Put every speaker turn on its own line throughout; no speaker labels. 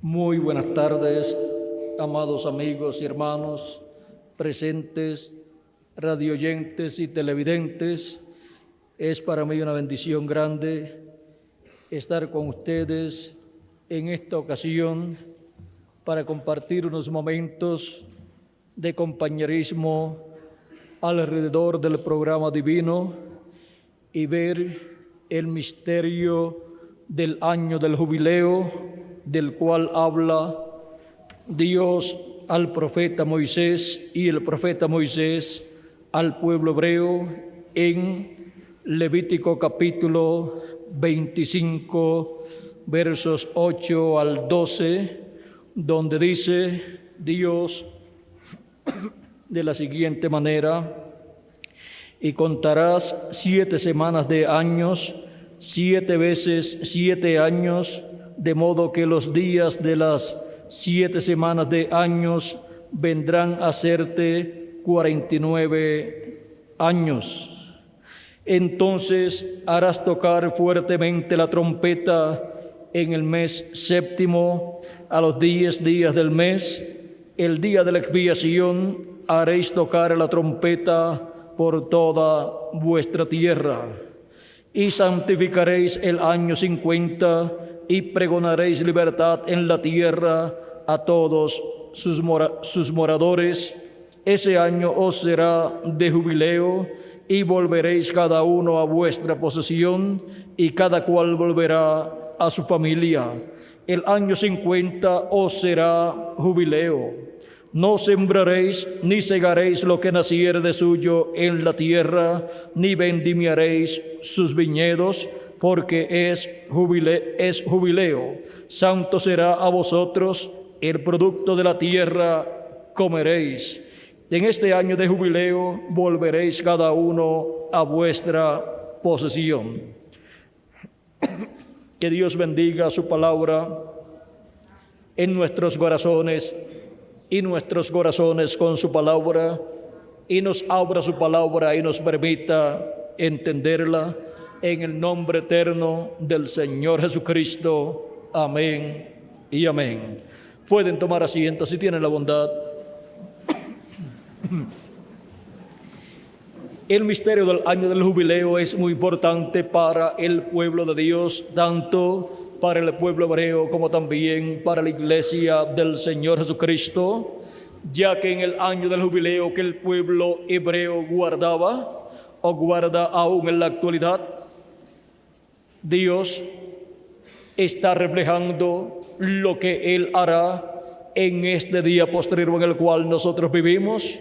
Muy buenas tardes, amados amigos y hermanos, presentes, radioyentes y televidentes. Es para mí una bendición grande estar con ustedes en esta ocasión para compartir unos momentos de compañerismo alrededor del programa divino y ver el misterio del año del jubileo, del cual habla Dios al profeta Moisés y el profeta Moisés al pueblo hebreo en Levítico capítulo 25, versos 8 al 12, donde dice Dios de la siguiente manera: y contarás 7 semanas de años, 7 veces 7 años, de modo que los días de las 7 semanas de años vendrán a serte 49 años. Entonces harás tocar fuertemente la trompeta en el mes séptimo, a los 10 días del mes, el día de la expiación, haréis tocar la trompeta por toda vuestra tierra. Y santificaréis el año 50 y pregonaréis libertad en la tierra a todos sus moradores. Ese año os será de jubileo y volveréis cada uno a vuestra posesión y cada cual volverá a su familia. El año 50 os será jubileo. No sembraréis ni segaréis lo que naciere de suyo en la tierra, ni vendimiaréis sus viñedos, porque es jubileo. Santo será a vosotros, el producto de la tierra comeréis. En este año de jubileo volveréis cada uno a vuestra posesión. Que Dios bendiga su palabra en nuestros corazones y nuestros corazones con su palabra, y nos abra su palabra y nos permita entenderla, en el nombre eterno del Señor Jesucristo. Amén y amén. Pueden tomar asiento si tienen la bondad. El misterio del año del jubileo es muy importante para el pueblo de Dios, tanto para el pueblo hebreo como también para la iglesia del Señor Jesucristo, ya que en el año del jubileo que el pueblo hebreo guardaba o guarda aún en la actualidad, Dios está reflejando lo que Él hará en este día posterior en el cual nosotros vivimos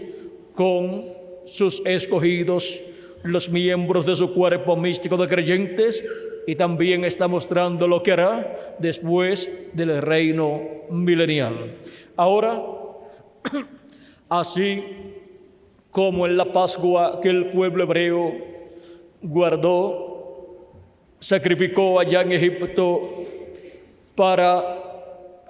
con sus escogidos, los miembros de su cuerpo místico de creyentes, y también está mostrando lo que hará después del reino milenial. Ahora, así como en la Pascua que el pueblo hebreo guardó, sacrificó allá en Egipto para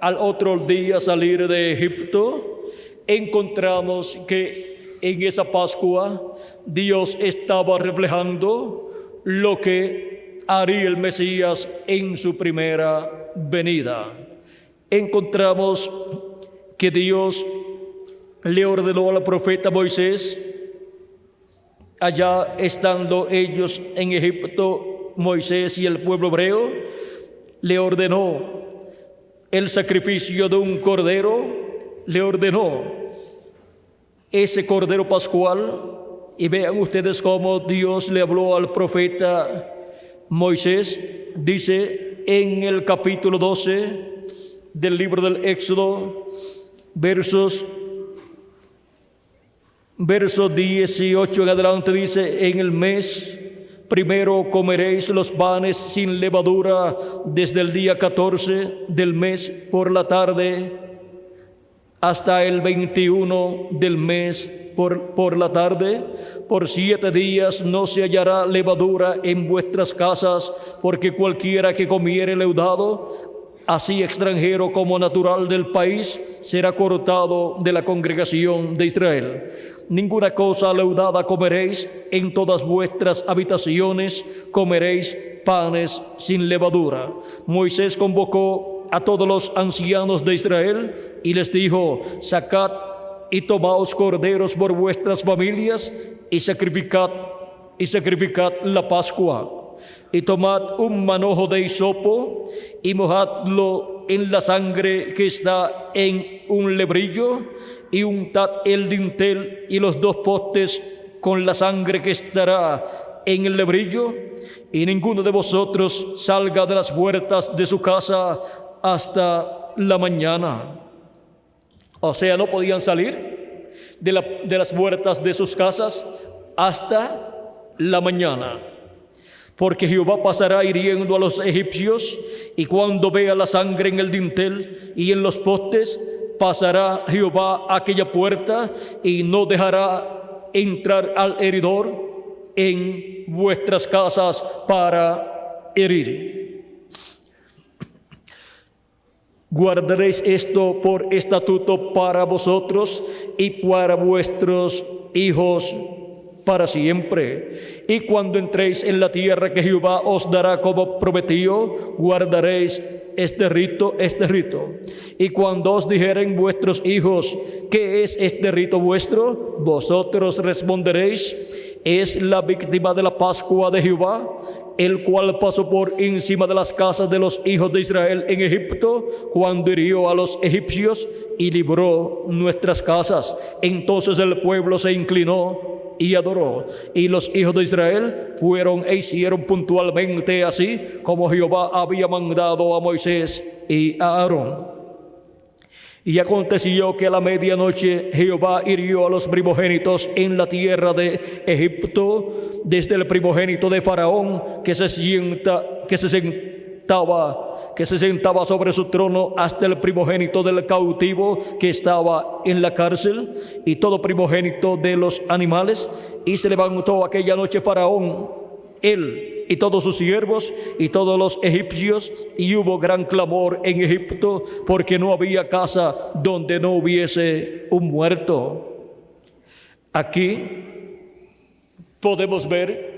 al otro día salir de Egipto, encontramos que en esa Pascua Dios estaba reflejando lo que haría el Mesías en su primera venida. Encontramos que Dios le ordenó al profeta Moisés, allá estando ellos en Egipto, Moisés y el pueblo hebreo, le ordenó el sacrificio de un cordero, le ordenó ese cordero pascual. Y vean ustedes cómo Dios le habló al profeta Moisés. Dice en el capítulo 12 del libro del Éxodo, verso 18 en adelante, dice: en el mes primero comeréis los panes sin levadura desde el día 14 del mes por la tarde hasta el 21 del mes por la tarde. Por 7 días no se hallará levadura en vuestras casas, porque cualquiera que comiere leudado, así extranjero como natural del país, será cortado de la congregación de Israel. Ninguna cosa leudada comeréis, en todas vuestras habitaciones comeréis panes sin levadura. Moisés convocó a todos los ancianos de Israel y les dijo: sacad y tomaos corderos por vuestras familias y sacrificad la Pascua. Y tomad un manojo de hisopo y mojadlo en la sangre que está en un lebrillo, y untad el dintel y los 2 postes con la sangre que estará en el lebrillo, y ninguno de vosotros salga de las puertas de su casa hasta la mañana. O sea, no podían salir de las puertas de sus casas hasta la mañana, porque Jehová pasará hiriendo a los egipcios, y cuando vea la sangre en el dintel y en los postes, pasará Jehová a aquella puerta y no dejará entrar al heridor en vuestras casas para herir. Guardaréis esto por estatuto para vosotros y para vuestros hijos para siempre. Y cuando entréis en la tierra que Jehová os dará como prometió, guardaréis este rito. Y cuando os dijeren vuestros hijos: ¿qué es este rito vuestro?, vosotros responderéis: es la víctima de la Pascua de Jehová, el cual pasó por encima de las casas de los hijos de Israel en Egipto, cuando hirió a los egipcios y libró nuestras casas. Entonces el pueblo se inclinó y adoró, y los hijos de Israel fueron e hicieron puntualmente así como Jehová había mandado a Moisés y a Aarón. Y aconteció que a la medianoche Jehová hirió a los primogénitos en la tierra de Egipto, desde el primogénito de Faraón que se sentaba sobre su trono, hasta el primogénito del cautivo que estaba en la cárcel, y todo primogénito de los animales. Y se levantó aquella noche Faraón, él y todos sus siervos y todos los egipcios, y hubo gran clamor en Egipto, porque no había casa donde no hubiese un muerto. Aquí podemos ver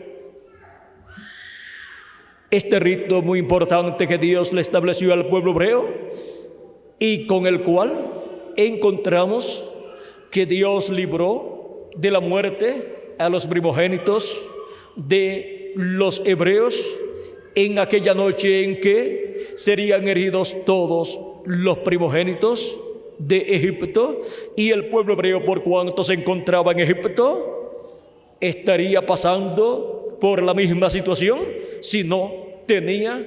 este rito muy importante que Dios le estableció al pueblo hebreo, y con el cual encontramos que Dios libró de la muerte a los primogénitos de los hebreos en aquella noche en que serían heridos todos los primogénitos de Egipto, y el pueblo hebreo, por cuanto se encontraba en Egipto, estaría pasando por la misma situación si no tenía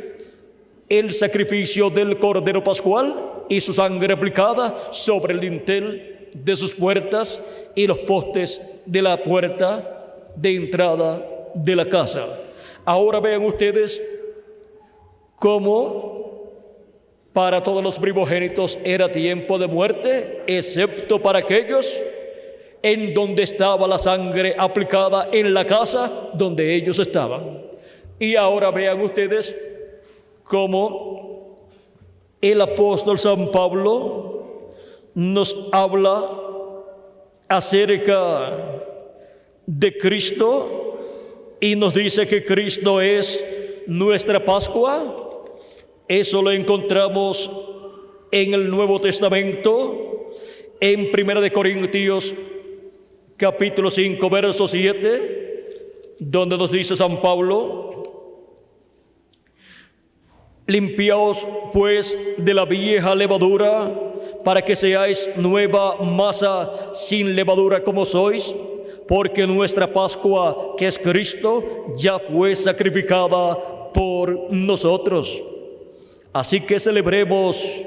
el sacrificio del Cordero Pascual y su sangre aplicada sobre el dintel de sus puertas y los postes de la puerta de entrada de la casa. Ahora vean ustedes cómo para todos los primogénitos era tiempo de muerte, excepto para aquellos en donde estaba la sangre aplicada en la casa donde ellos estaban. Y ahora vean ustedes cómo el apóstol San Pablo nos habla acerca de Cristo y nos dice que Cristo es nuestra Pascua. Eso lo encontramos en el Nuevo Testamento, en 1 Corintios capítulo 5, verso 7, donde nos dice San Pablo: limpiaos pues de la vieja levadura, para que seáis nueva masa sin levadura como sois, porque nuestra Pascua, que es Cristo, ya fue sacrificada por nosotros. Así que celebremos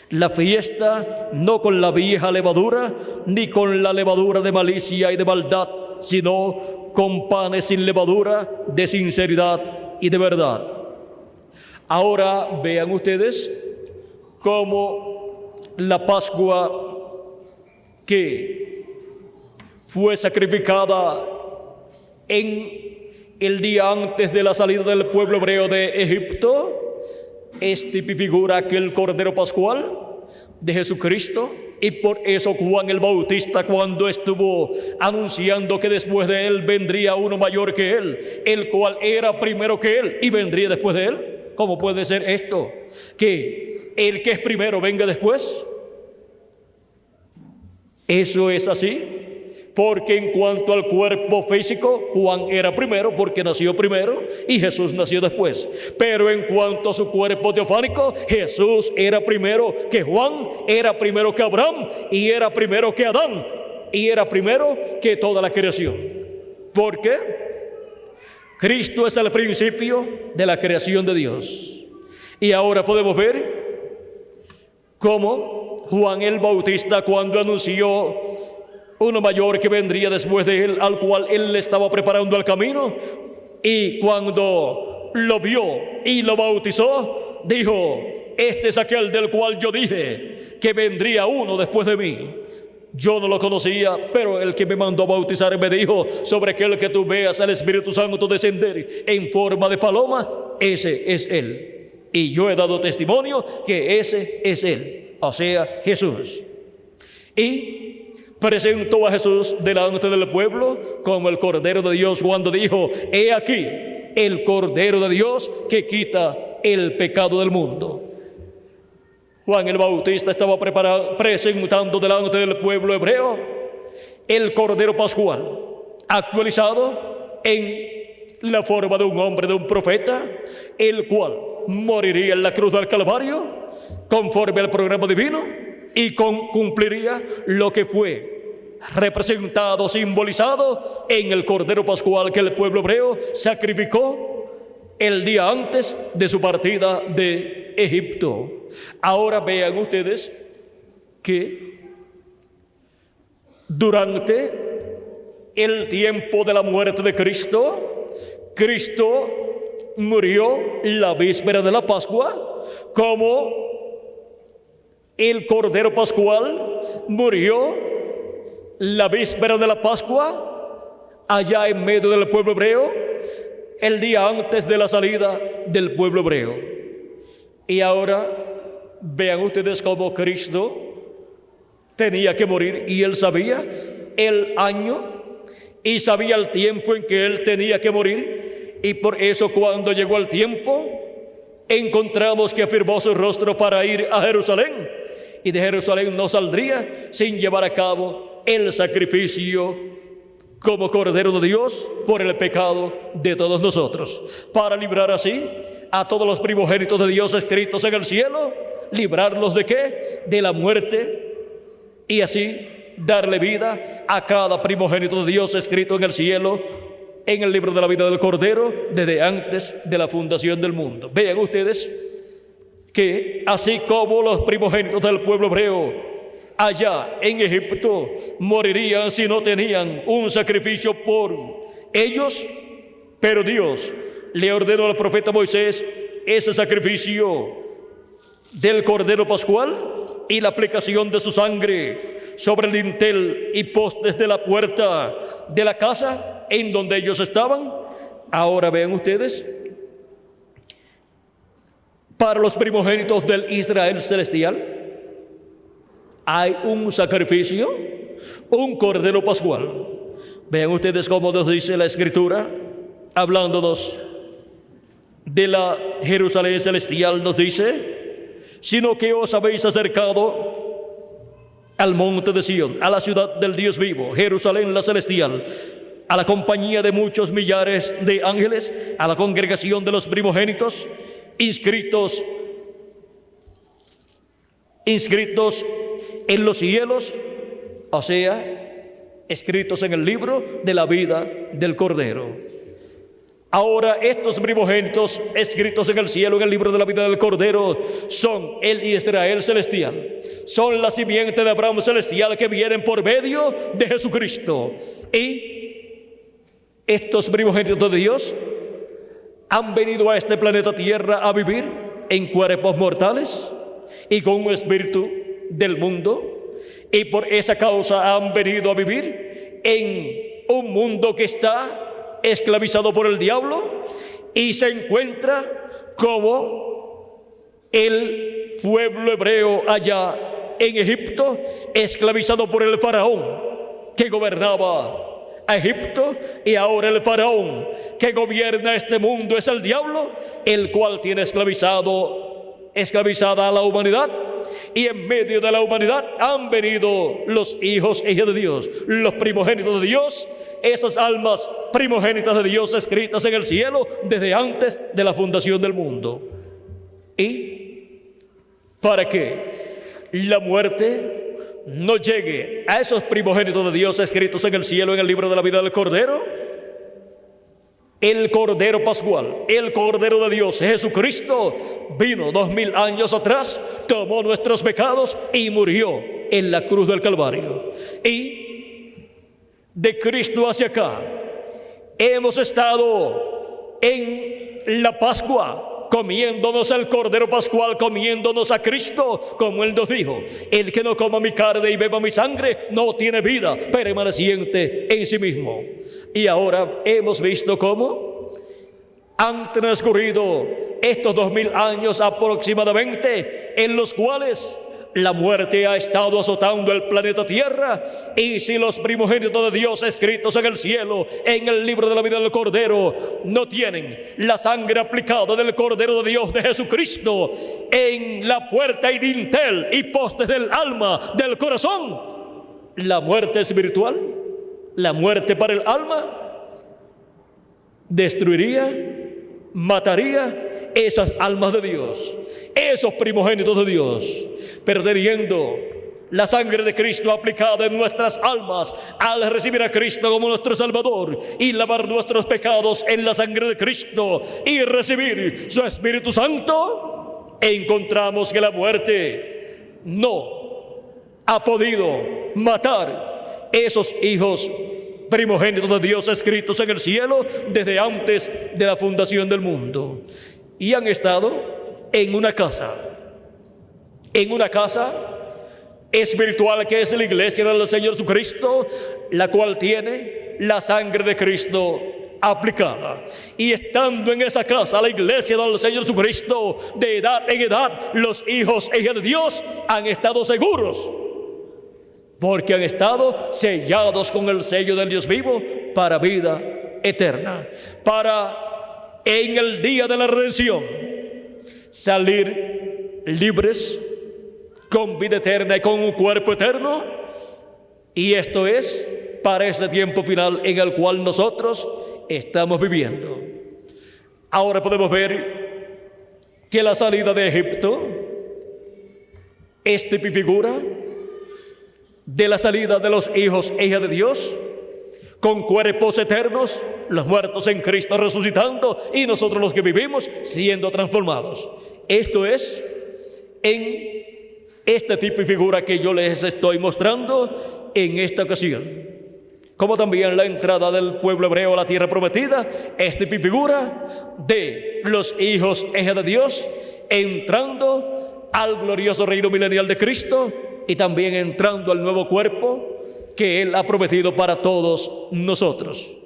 la fiesta no con la vieja levadura, ni con la levadura de malicia y de maldad, sino con panes sin levadura, de sinceridad y de verdad. Ahora vean ustedes cómo la Pascua que fue sacrificada en el día antes de la salida del pueblo hebreo de Egipto es figura aquel Cordero Pascual de Jesucristo. Y por eso Juan el Bautista, cuando estuvo anunciando que después de él vendría uno mayor que él, el cual era primero que él y vendría después de él. ¿Cómo puede ser esto? Que el que es primero venga después? Eso es así, porque en cuanto al cuerpo físico, Juan era primero porque nació primero y Jesús nació después. Pero en cuanto a su cuerpo teofánico, Jesús era primero que Juan, era primero que Abraham y era primero que Adán y era primero que toda la creación. ¿Por qué? Cristo es el principio de la creación de Dios. Y ahora podemos ver cómo Juan el Bautista, cuando anunció uno mayor que vendría después de él, al cual él le estaba preparando el camino, y cuando lo vio y lo bautizó, dijo: este es aquel del cual yo dije que vendría uno después de mí. Yo no lo conocía, pero el que me mandó a bautizar me dijo: sobre aquel que tú veas al Espíritu Santo descender en forma de paloma, ese es él. Y yo he dado testimonio que ese es él, o sea, Jesús. Y presentó a Jesús delante del pueblo como el Cordero de Dios cuando dijo: he aquí el Cordero de Dios que quita el pecado del mundo. Juan el Bautista estaba presentando delante del pueblo hebreo el Cordero Pascual, actualizado en la forma de un hombre, de un profeta, el cual moriría en la cruz del Calvario conforme al programa divino y cumpliría lo que fue representado, simbolizado en el Cordero Pascual que el pueblo hebreo sacrificó el día antes de su partida de Egipto. Ahora vean ustedes que durante el tiempo de la muerte de Cristo, Cristo murió la víspera de la Pascua, como el Cordero Pascual murió la víspera de la Pascua allá en medio del pueblo hebreo, el día antes de la salida del pueblo hebreo. Y ahora vean ustedes cómo Cristo tenía que morir, y él sabía el año y sabía el tiempo en que él tenía que morir, y por eso cuando llegó el tiempo encontramos que afirmó su rostro para ir a Jerusalén, y de Jerusalén no saldría sin llevar a cabo el sacrificio como Cordero de Dios por el pecado de todos nosotros, para librar así a todos los primogénitos de Dios escritos en el cielo. ¿Librarlos de qué? De la muerte, y así darle vida a cada primogénito de Dios escrito en el cielo, en el libro de la vida del Cordero, desde antes de la fundación del mundo. Vean ustedes que así como los primogénitos del pueblo hebreo allá en Egipto morirían si no tenían un sacrificio por ellos, pero Dios le ordenó al profeta Moisés ese sacrificio del Cordero Pascual y la aplicación de su sangre sobre el dintel y postes de la puerta de la casa en donde ellos estaban. Ahora vean ustedes, para los primogénitos del Israel celestial hay un sacrificio, un Cordero Pascual. Vean ustedes cómo nos dice la Escritura, hablándonos de la Jerusalén celestial, nos dice: sino que os habéis acercado al monte de Sión, a la ciudad del Dios vivo, Jerusalén la celestial, a la compañía de muchos millares de ángeles, a la congregación de los primogénitos, inscritos en los cielos, o sea, escritos en el libro de la vida del Cordero. Ahora estos primogénitos escritos en el cielo, en el libro de la vida del Cordero, son el Israel celestial, son la simiente de Abraham celestial que vienen por medio de Jesucristo. Y estos primogénitos de Dios han venido a este planeta Tierra a vivir en cuerpos mortales y con un espíritu del mundo, y por esa causa han venido a vivir en un mundo que está esclavizado por el diablo, y se encuentra como el pueblo hebreo allá en Egipto, esclavizado por el faraón que gobernaba a Egipto, y ahora el faraón que gobierna este mundo es el diablo, el cual tiene esclavizado esclavizada a la humanidad, y en medio de la humanidad han venido los hijos e hijas de Dios, los primogénitos de Dios, esas almas primogénitas de Dios escritas en el cielo desde antes de la fundación del mundo. Y para que la muerte no llegue a esos primogénitos de Dios escritos en el cielo en el libro de la vida del Cordero, el Cordero Pascual, el Cordero de Dios, Jesucristo, vino 2000 años atrás, tomó nuestros pecados y murió en la cruz del Calvario. Y de Cristo hacia acá hemos estado en la Pascua, comiéndonos el Cordero Pascual, comiéndonos a Cristo, como Él nos dijo: el que no coma mi carne y beba mi sangre no tiene vida permaneciente en sí mismo. Y ahora hemos visto cómo han transcurrido estos 2000 años aproximadamente, en los cuales la muerte ha estado azotando el planeta Tierra. Y si los primogénitos de Dios escritos en el cielo, en el libro de la vida del Cordero, no tienen la sangre aplicada del Cordero de Dios, de Jesucristo, en la puerta y dintel y postes del alma, del corazón, la muerte espiritual, la muerte para el alma, destruiría, mataría esas almas de Dios, esos primogénitos de Dios, perdiendo la sangre de Cristo aplicada en nuestras almas al recibir a Cristo como nuestro Salvador y lavar nuestros pecados en la sangre de Cristo y recibir su Espíritu Santo. Encontramos que la muerte no ha podido matar esos hijos primogénitos de Dios escritos en el cielo desde antes de la fundación del mundo, y han estado en una casa espiritual que es la iglesia del Señor Jesucristo, la cual tiene la sangre de Cristo aplicada. Y estando en esa casa, la iglesia del Señor Jesucristo, de edad en edad, los hijos e hijas de Dios han estado seguros, porque han estado sellados con el sello del Dios vivo para vida eterna, para en el día de la redención salir libres con vida eterna y con un cuerpo eterno. Y esto es para este tiempo final en el cual nosotros estamos viviendo. Ahora podemos ver que la salida de Egipto es tipifigura de la salida de los hijos e hijas de Dios con cuerpos eternos, los muertos en Cristo resucitando y nosotros los que vivimos siendo transformados. Esto es en este tipo y figura que yo les estoy mostrando en esta ocasión, como también la entrada del pueblo hebreo a la tierra prometida es tipo y figura de los hijos e hijas de Dios entrando al glorioso reino milenial de Cristo y también entrando al nuevo cuerpo que Él ha prometido para todos nosotros.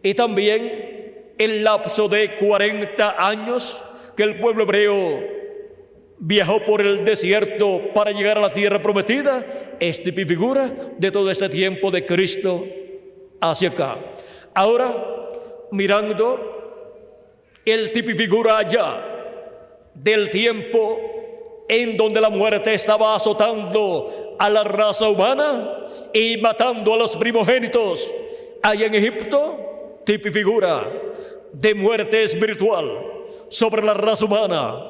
Y también el lapso de 40 años que el pueblo hebreo viajó por el desierto para llegar a la tierra prometida es tipo y figura de todo este tiempo de Cristo hacia acá. Ahora, mirando el tipo y figura allá del tiempo en donde la muerte estaba azotando a la raza humana y matando a los primogénitos allá en Egipto, tipo y figura de muerte espiritual sobre la raza humana.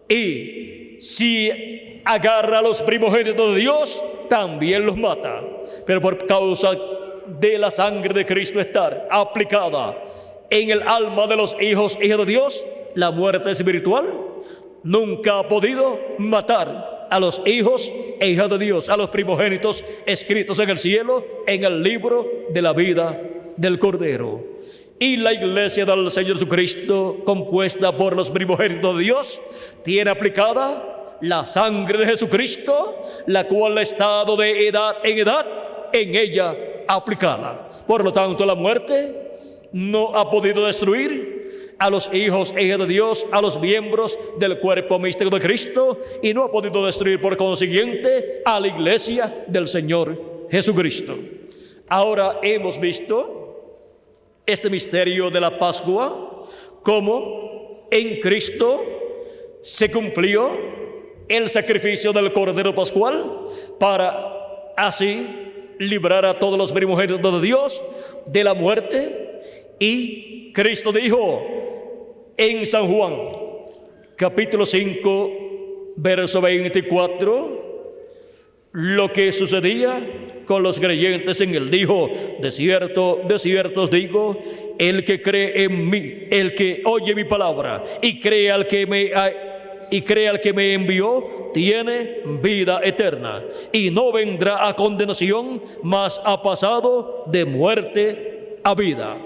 Y si agarra a los primogénitos de Dios, también los mata. Pero por causa de la sangre de Cristo estar aplicada en el alma de los hijos e hijas de Dios, la muerte espiritual nunca ha podido matar a los hijos e hijas de Dios, a los primogénitos escritos en el cielo, en el libro de la vida del Cordero. Y la iglesia del Señor Jesucristo, compuesta por los primogénitos de Dios, tiene aplicada la sangre de Jesucristo, la cual ha estado de edad en edad en ella aplicada. Por lo tanto, la muerte no ha podido destruir a los hijos e hijas de Dios, a los miembros del cuerpo místico de Cristo, y no ha podido destruir por consiguiente a la iglesia del Señor Jesucristo. Ahora hemos visto este misterio de la Pascua, como en Cristo se cumplió el sacrificio del Cordero Pascual para así librar a todos los primogénitos de Dios de la muerte. Y Cristo dijo en San Juan, capítulo 5, verso 24, lo que sucedía con los creyentes en él. Dijo: de cierto os digo, el que cree en mí, el que oye mi palabra y cree al que me envió, tiene vida eterna y no vendrá a condenación, mas ha pasado de muerte a vida.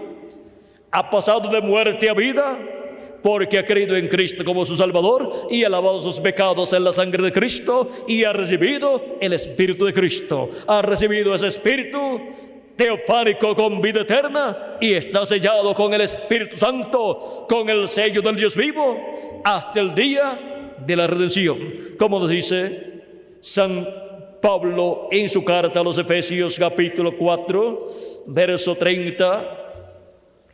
Ha pasado de muerte a vida porque ha creído en Cristo como su Salvador y ha lavado sus pecados en la sangre de Cristo y ha recibido el Espíritu de Cristo. Ha recibido ese Espíritu teofánico con vida eterna y está sellado con el Espíritu Santo, con el sello del Dios vivo, hasta el día de la redención. Como nos dice San Pablo en su carta a los Efesios, capítulo 4, verso 30,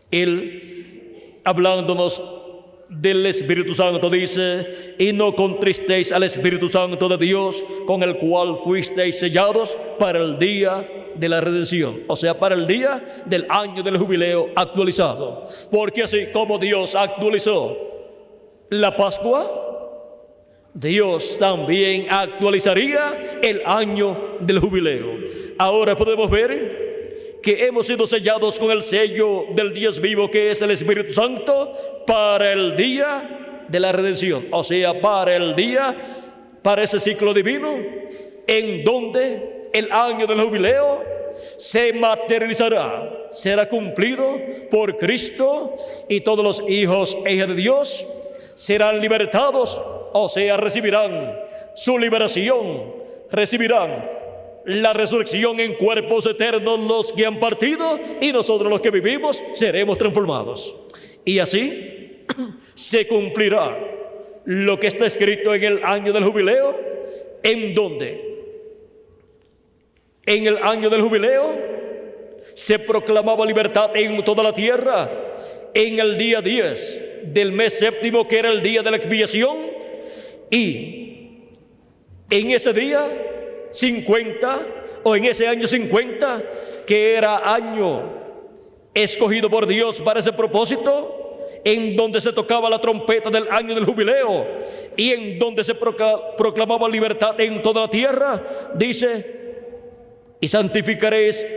él, hablándonos del Espíritu Santo, dice: y no contristéis al Espíritu Santo de Dios, con el cual fuisteis sellados para el día de la redención, o sea, para el día del año del jubileo actualizado. Porque así como Dios actualizó la Pascua, Dios también actualizaría el año del jubileo. Ahora podemos ver que hemos sido sellados con el sello del Dios vivo, que es el Espíritu Santo, para el día de la redención, o sea, para el día, para ese ciclo divino, en donde el año del jubileo se materializará, será cumplido por Cristo, y todos los hijos e hijas de Dios serán libertados, o sea, recibirán su liberación, recibirán la resurrección en cuerpos eternos los que han partido, y nosotros los que vivimos seremos transformados. Y así se cumplirá lo que está escrito en el año del jubileo, en donde en el año del jubileo se proclamaba libertad en toda la tierra en el día 10 del mes séptimo, que era el día de la expiación, y en ese día 50, o en ese año 50, que era año escogido por Dios para ese propósito, en donde se tocaba la trompeta del año del jubileo y en donde se proclamaba libertad en toda la tierra, dice: y santificaréis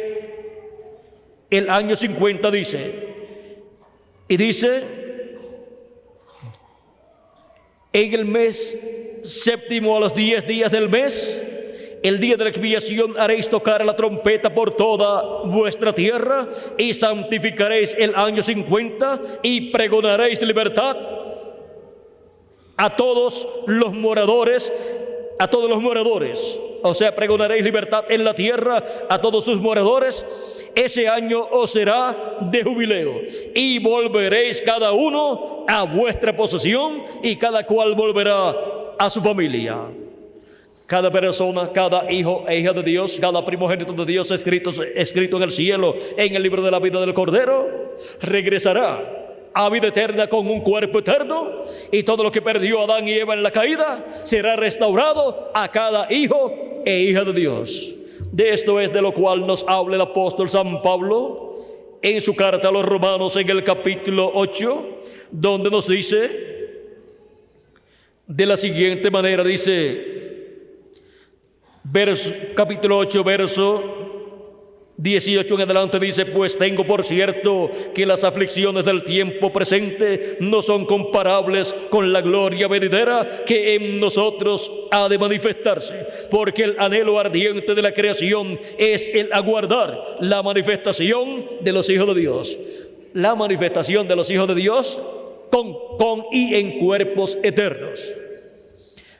el año 50, dice, y dice: en el mes séptimo, a los 10 días del mes, el día de la expiación, haréis tocar la trompeta por toda vuestra tierra, y santificaréis el año 50, y pregonaréis libertad a todos los moradores, o sea, pregonaréis libertad en la tierra a todos sus moradores. Ese año os será de jubileo, y volveréis cada uno a vuestra posesión, y cada cual volverá a su familia. Cada persona, cada hijo e hija de Dios, cada primogénito de Dios escrito en el cielo, en el libro de la vida del Cordero, regresará a vida eterna con un cuerpo eterno, y todo lo que perdió Adán y Eva en la caída será restaurado a cada hijo e hija de Dios. De esto es de lo cual nos habla el apóstol San Pablo en su carta a los Romanos, en el capítulo 8, donde nos dice de la siguiente manera, dice, capítulo 8, verso 18 en adelante, dice: pues tengo por cierto que las aflicciones del tiempo presente no son comparables con la gloria venidera que en nosotros ha de manifestarse, porque el anhelo ardiente de la creación es el aguardar la manifestación de los hijos de Dios. La manifestación de los hijos de Dios con y en cuerpos eternos.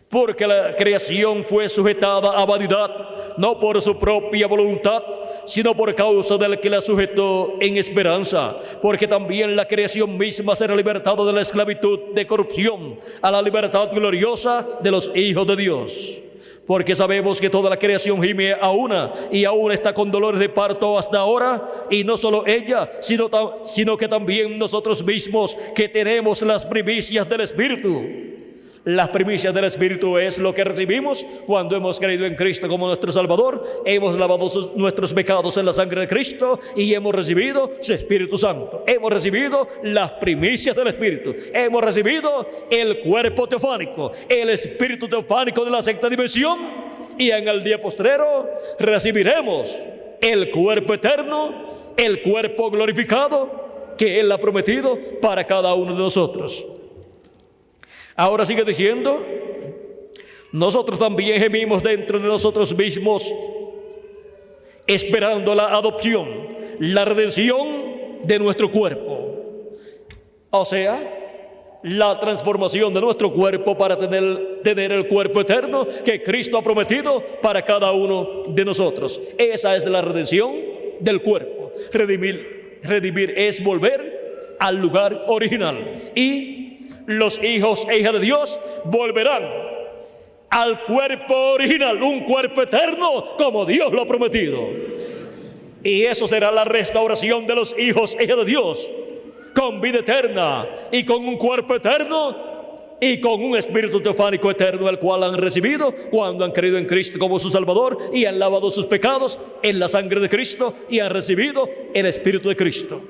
Porque la creación fue sujetada a vanidad, no por su propia voluntad, sino por causa del que la sujetó en esperanza. Porque también la creación misma será libertada de la esclavitud de corrupción a la libertad gloriosa de los hijos de Dios. Porque sabemos que toda la creación gime a una, y aún está con dolores de parto hasta ahora, y no solo ella, sino que también nosotros mismos, que tenemos las primicias del Espíritu. Las primicias del Espíritu es lo que recibimos cuando hemos creído en Cristo como nuestro Salvador, hemos lavado nuestros pecados en la sangre de Cristo y hemos recibido su Espíritu Santo. Hemos recibido las primicias del Espíritu. Hemos recibido el cuerpo teofánico, el Espíritu teofánico de la sexta dimensión, y en el día postrero recibiremos el cuerpo eterno, el cuerpo glorificado que Él ha prometido para cada uno de nosotros. Ahora sigue diciendo, nosotros también gemimos dentro de nosotros mismos, esperando la adopción, la redención de nuestro cuerpo. O sea, la transformación de nuestro cuerpo para tener el cuerpo eterno que Cristo ha prometido para cada uno de nosotros. Esa es la redención del cuerpo. Redimir es volver al lugar original. Y los hijos e hijas de Dios volverán al cuerpo original, un cuerpo eterno como Dios lo ha prometido. Y eso será la restauración de los hijos e hijas de Dios, con vida eterna y con un cuerpo eterno y con un espíritu teofánico eterno, el cual han recibido cuando han creído en Cristo como su Salvador y han lavado sus pecados en la sangre de Cristo y han recibido el Espíritu de Cristo.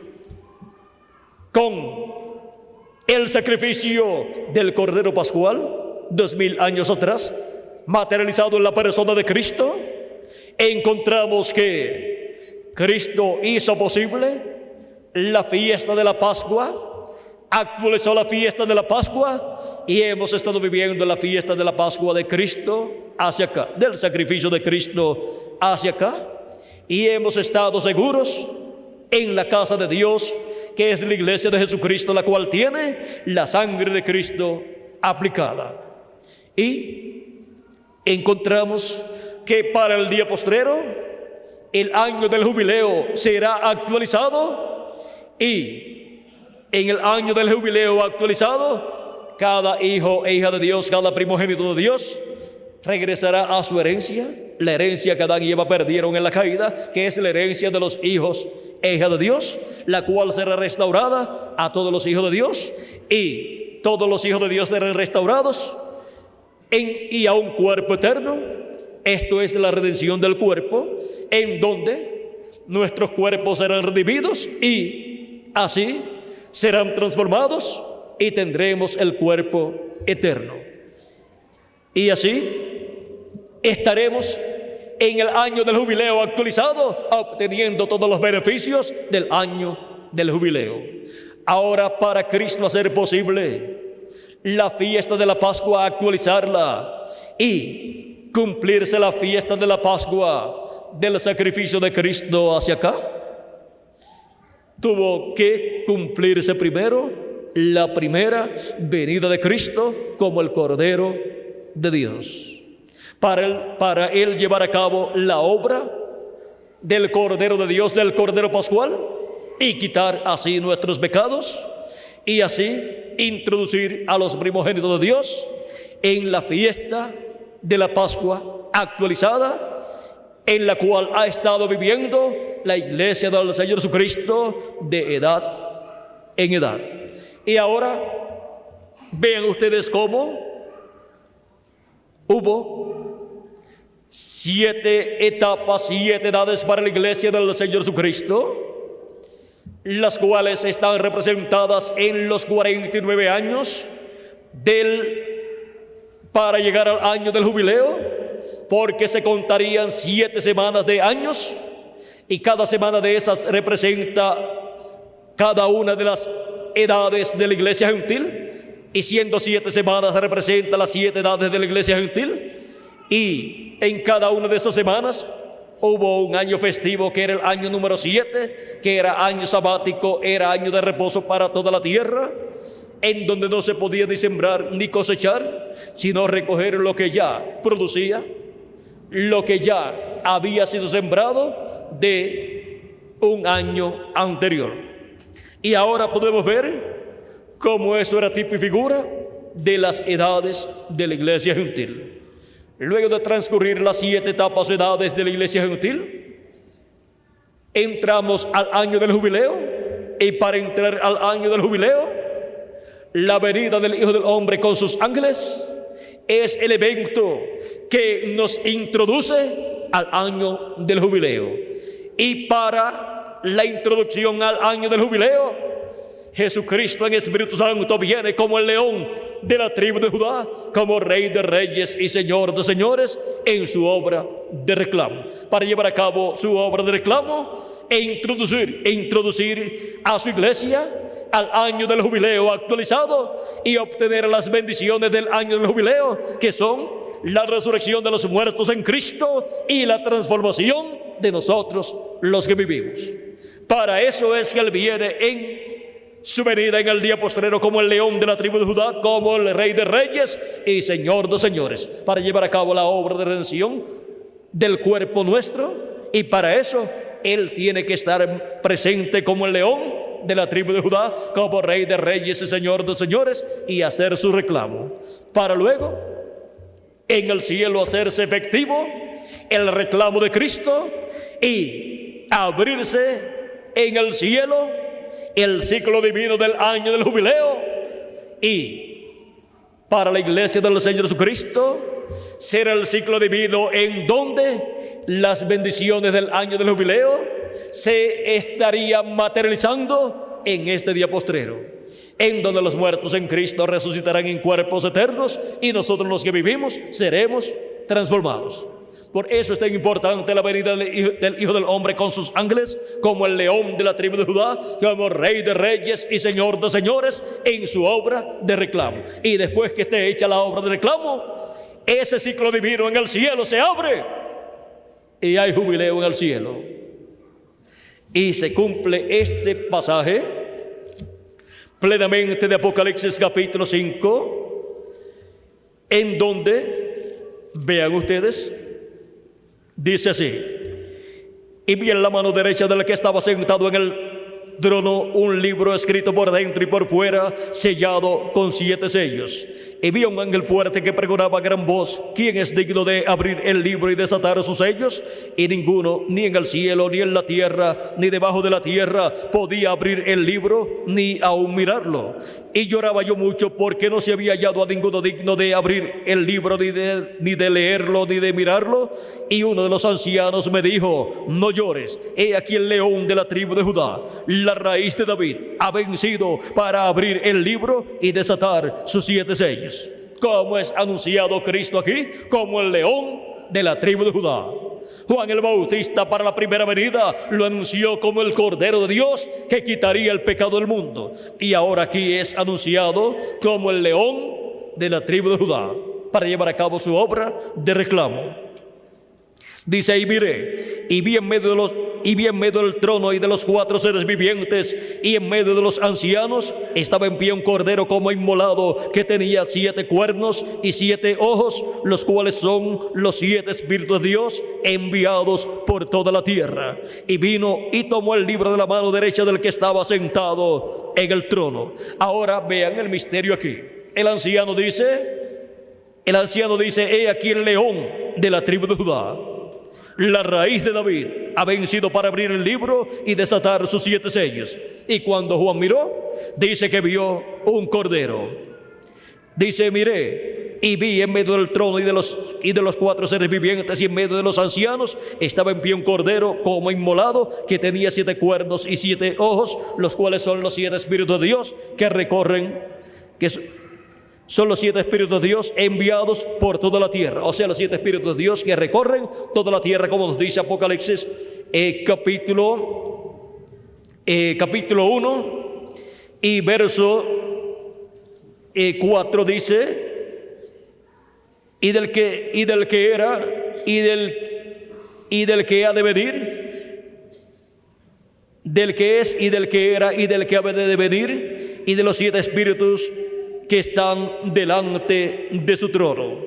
Con el sacrificio del Cordero Pascual, 2000 años atrás, materializado en la persona de Cristo, encontramos que Cristo hizo posible la fiesta de la Pascua, actualizó la fiesta de la Pascua y hemos estado viviendo la fiesta de la Pascua de Cristo hacia acá, del sacrificio de Cristo hacia acá, y hemos estado seguros en la casa de Dios, que es la iglesia de Jesucristo, la cual tiene la sangre de Cristo aplicada. Y encontramos que para el día postrero, el año del jubileo será actualizado, y en el año del jubileo actualizado, cada hijo e hija de Dios, cada primogénito de Dios, regresará a su herencia, la herencia que Adán y Eva perdieron en la caída, que es la herencia de los hijos e hijas de Dios, la cual será restaurada a todos los hijos de Dios, y todos los hijos de Dios serán restaurados y a un cuerpo eterno. Esto es la redención del cuerpo, en donde nuestros cuerpos serán redimidos y así serán transformados y tendremos el cuerpo eterno. Y así estaremos en el año del jubileo actualizado, obteniendo todos los beneficios del año del jubileo. Ahora, para Cristo hacer posible la fiesta de la Pascua, actualizarla y cumplirse la fiesta de la Pascua del sacrificio de Cristo hacia acá, tuvo que cumplirse primero la primera venida de Cristo como el Cordero de Dios. Para él llevar a cabo la obra del Cordero de Dios, del Cordero Pascual, y quitar así nuestros pecados, y así introducir a los primogénitos de Dios en la fiesta de la Pascua actualizada, en la cual ha estado viviendo la iglesia del Señor Jesucristo de edad en edad. Y ahora vean ustedes cómo hubo 7 etapas, 7 edades para la iglesia del Señor Jesucristo, las cuales están representadas en los 49 años para llegar al año del jubileo, porque se contarían 7 semanas de años, y cada semana de esas representa cada una de las edades de la iglesia gentil, y siendo 7 semanas representa las 7 edades de la iglesia gentil. Y en cada una de esas semanas hubo un año festivo, que era el año número 7, que era año sabático, era año de reposo para toda la tierra, en donde no se podía ni sembrar ni cosechar, sino recoger lo que ya producía, lo que ya había sido sembrado de un año anterior. Y ahora podemos ver cómo eso era tipo y figura de las edades de la iglesia gentil. Luego de transcurrir las 7 etapas edades de la iglesia gentil, entramos al año del jubileo, y para entrar al año del jubileo, la venida del Hijo del Hombre con sus ángeles es el evento que nos introduce al año del jubileo. Y para la introducción al año del jubileo, Jesucristo en Espíritu Santo viene como el león de la tribu de Judá, como Rey de reyes y Señor de señores en su obra de reclamo, para llevar a cabo su obra de reclamo e introducir a su iglesia al año del jubileo actualizado y obtener las bendiciones del año del jubileo, que son la resurrección de los muertos en Cristo y la transformación de nosotros los que vivimos. Para eso es que Él viene en su venida en el día postrero como el león de la tribu de Judá, como el Rey de reyes y Señor de señores, para llevar a cabo la obra de redención del cuerpo nuestro. Y para eso Él tiene que estar presente como el león de la tribu de Judá, como Rey de reyes y Señor de señores, y hacer su reclamo, para luego en el cielo hacerse efectivo el reclamo de Cristo y abrirse en el cielo el ciclo divino del año del jubileo. Y para la iglesia del Señor Jesucristo será el ciclo divino en donde las bendiciones del año del jubileo se estarían materializando en este día postrero, en donde los muertos en Cristo resucitarán en cuerpos eternos y nosotros los que vivimos seremos transformados. Por eso es tan importante la venida del Hijo del Hombre con sus ángeles, como el león de la tribu de Judá, como Rey de reyes y Señor de señores en su obra de reclamo. Y después que esté hecha la obra de reclamo, ese ciclo divino en el cielo se abre y hay jubileo en el cielo. Y se cumple este pasaje plenamente de Apocalipsis capítulo 5, en donde, vean ustedes, dice así: y vi en la mano derecha del que estaba sentado en el trono un libro escrito por dentro y por fuera, sellado con 7 sellos. Y vi a un ángel fuerte que pregonaba a gran voz: ¿quién es digno de abrir el libro y desatar sus sellos? Y ninguno, ni en el cielo, ni en la tierra, ni debajo de la tierra, podía abrir el libro, ni aún mirarlo. Y lloraba yo mucho, porque no se había hallado a ninguno digno de abrir el libro, ni de leerlo, ni de mirarlo. Y uno de los ancianos me dijo: no llores, he aquí el león de la tribu de Judá, la raíz de David, ha vencido para abrir el libro y desatar sus 7 sellos. Como es anunciado Cristo aquí como el león de la tribu de Judá. Juan el Bautista para la primera venida lo anunció como el Cordero de Dios que quitaría el pecado del mundo. Y ahora aquí es anunciado como el león de la tribu de Judá para llevar a cabo su obra de reclamo. Dice: y miré, y vi en medio del trono y de los 4 seres vivientes, y en medio de los ancianos, estaba en pie un cordero como inmolado, que tenía 7 cuernos y 7 ojos, los cuales son los 7 espíritus de Dios enviados por toda la tierra. Y vino y tomó el libro de la mano derecha del que estaba sentado en el trono. Ahora vean el misterio aquí. El anciano dice: he aquí el león de la tribu de Judá, la raíz de David, ha vencido para abrir el libro y desatar sus 7 sellos. Y cuando Juan miró, dice que vio un cordero. Dice: miré y vi en medio del trono y de los 4 seres vivientes, y en medio de los ancianos, estaba en pie un cordero como inmolado, que tenía 7 cuernos y 7 ojos, los cuales son los 7 espíritus de Dios que recorren, son los 7 espíritus de Dios enviados por toda la tierra. O sea, los 7 espíritus de Dios que recorren toda la tierra, como nos dice Apocalipsis capítulo 1 y verso 4 dice: y del que era y del que ha de venir, del que es y del que era y del que ha de venir, y de los 7 espíritus que están delante de su trono.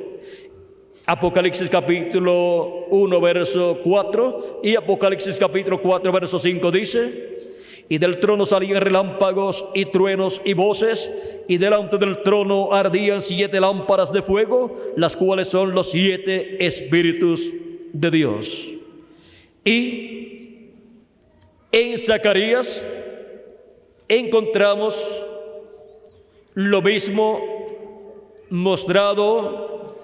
Apocalipsis capítulo 1 verso 4 y Apocalipsis capítulo 4 verso 5 dice: y del trono salían relámpagos y truenos y voces, y delante del trono ardían 7 lámparas de fuego, las cuales son los 7 espíritus de Dios. Y en Zacarías encontramos
Lo mismo mostrado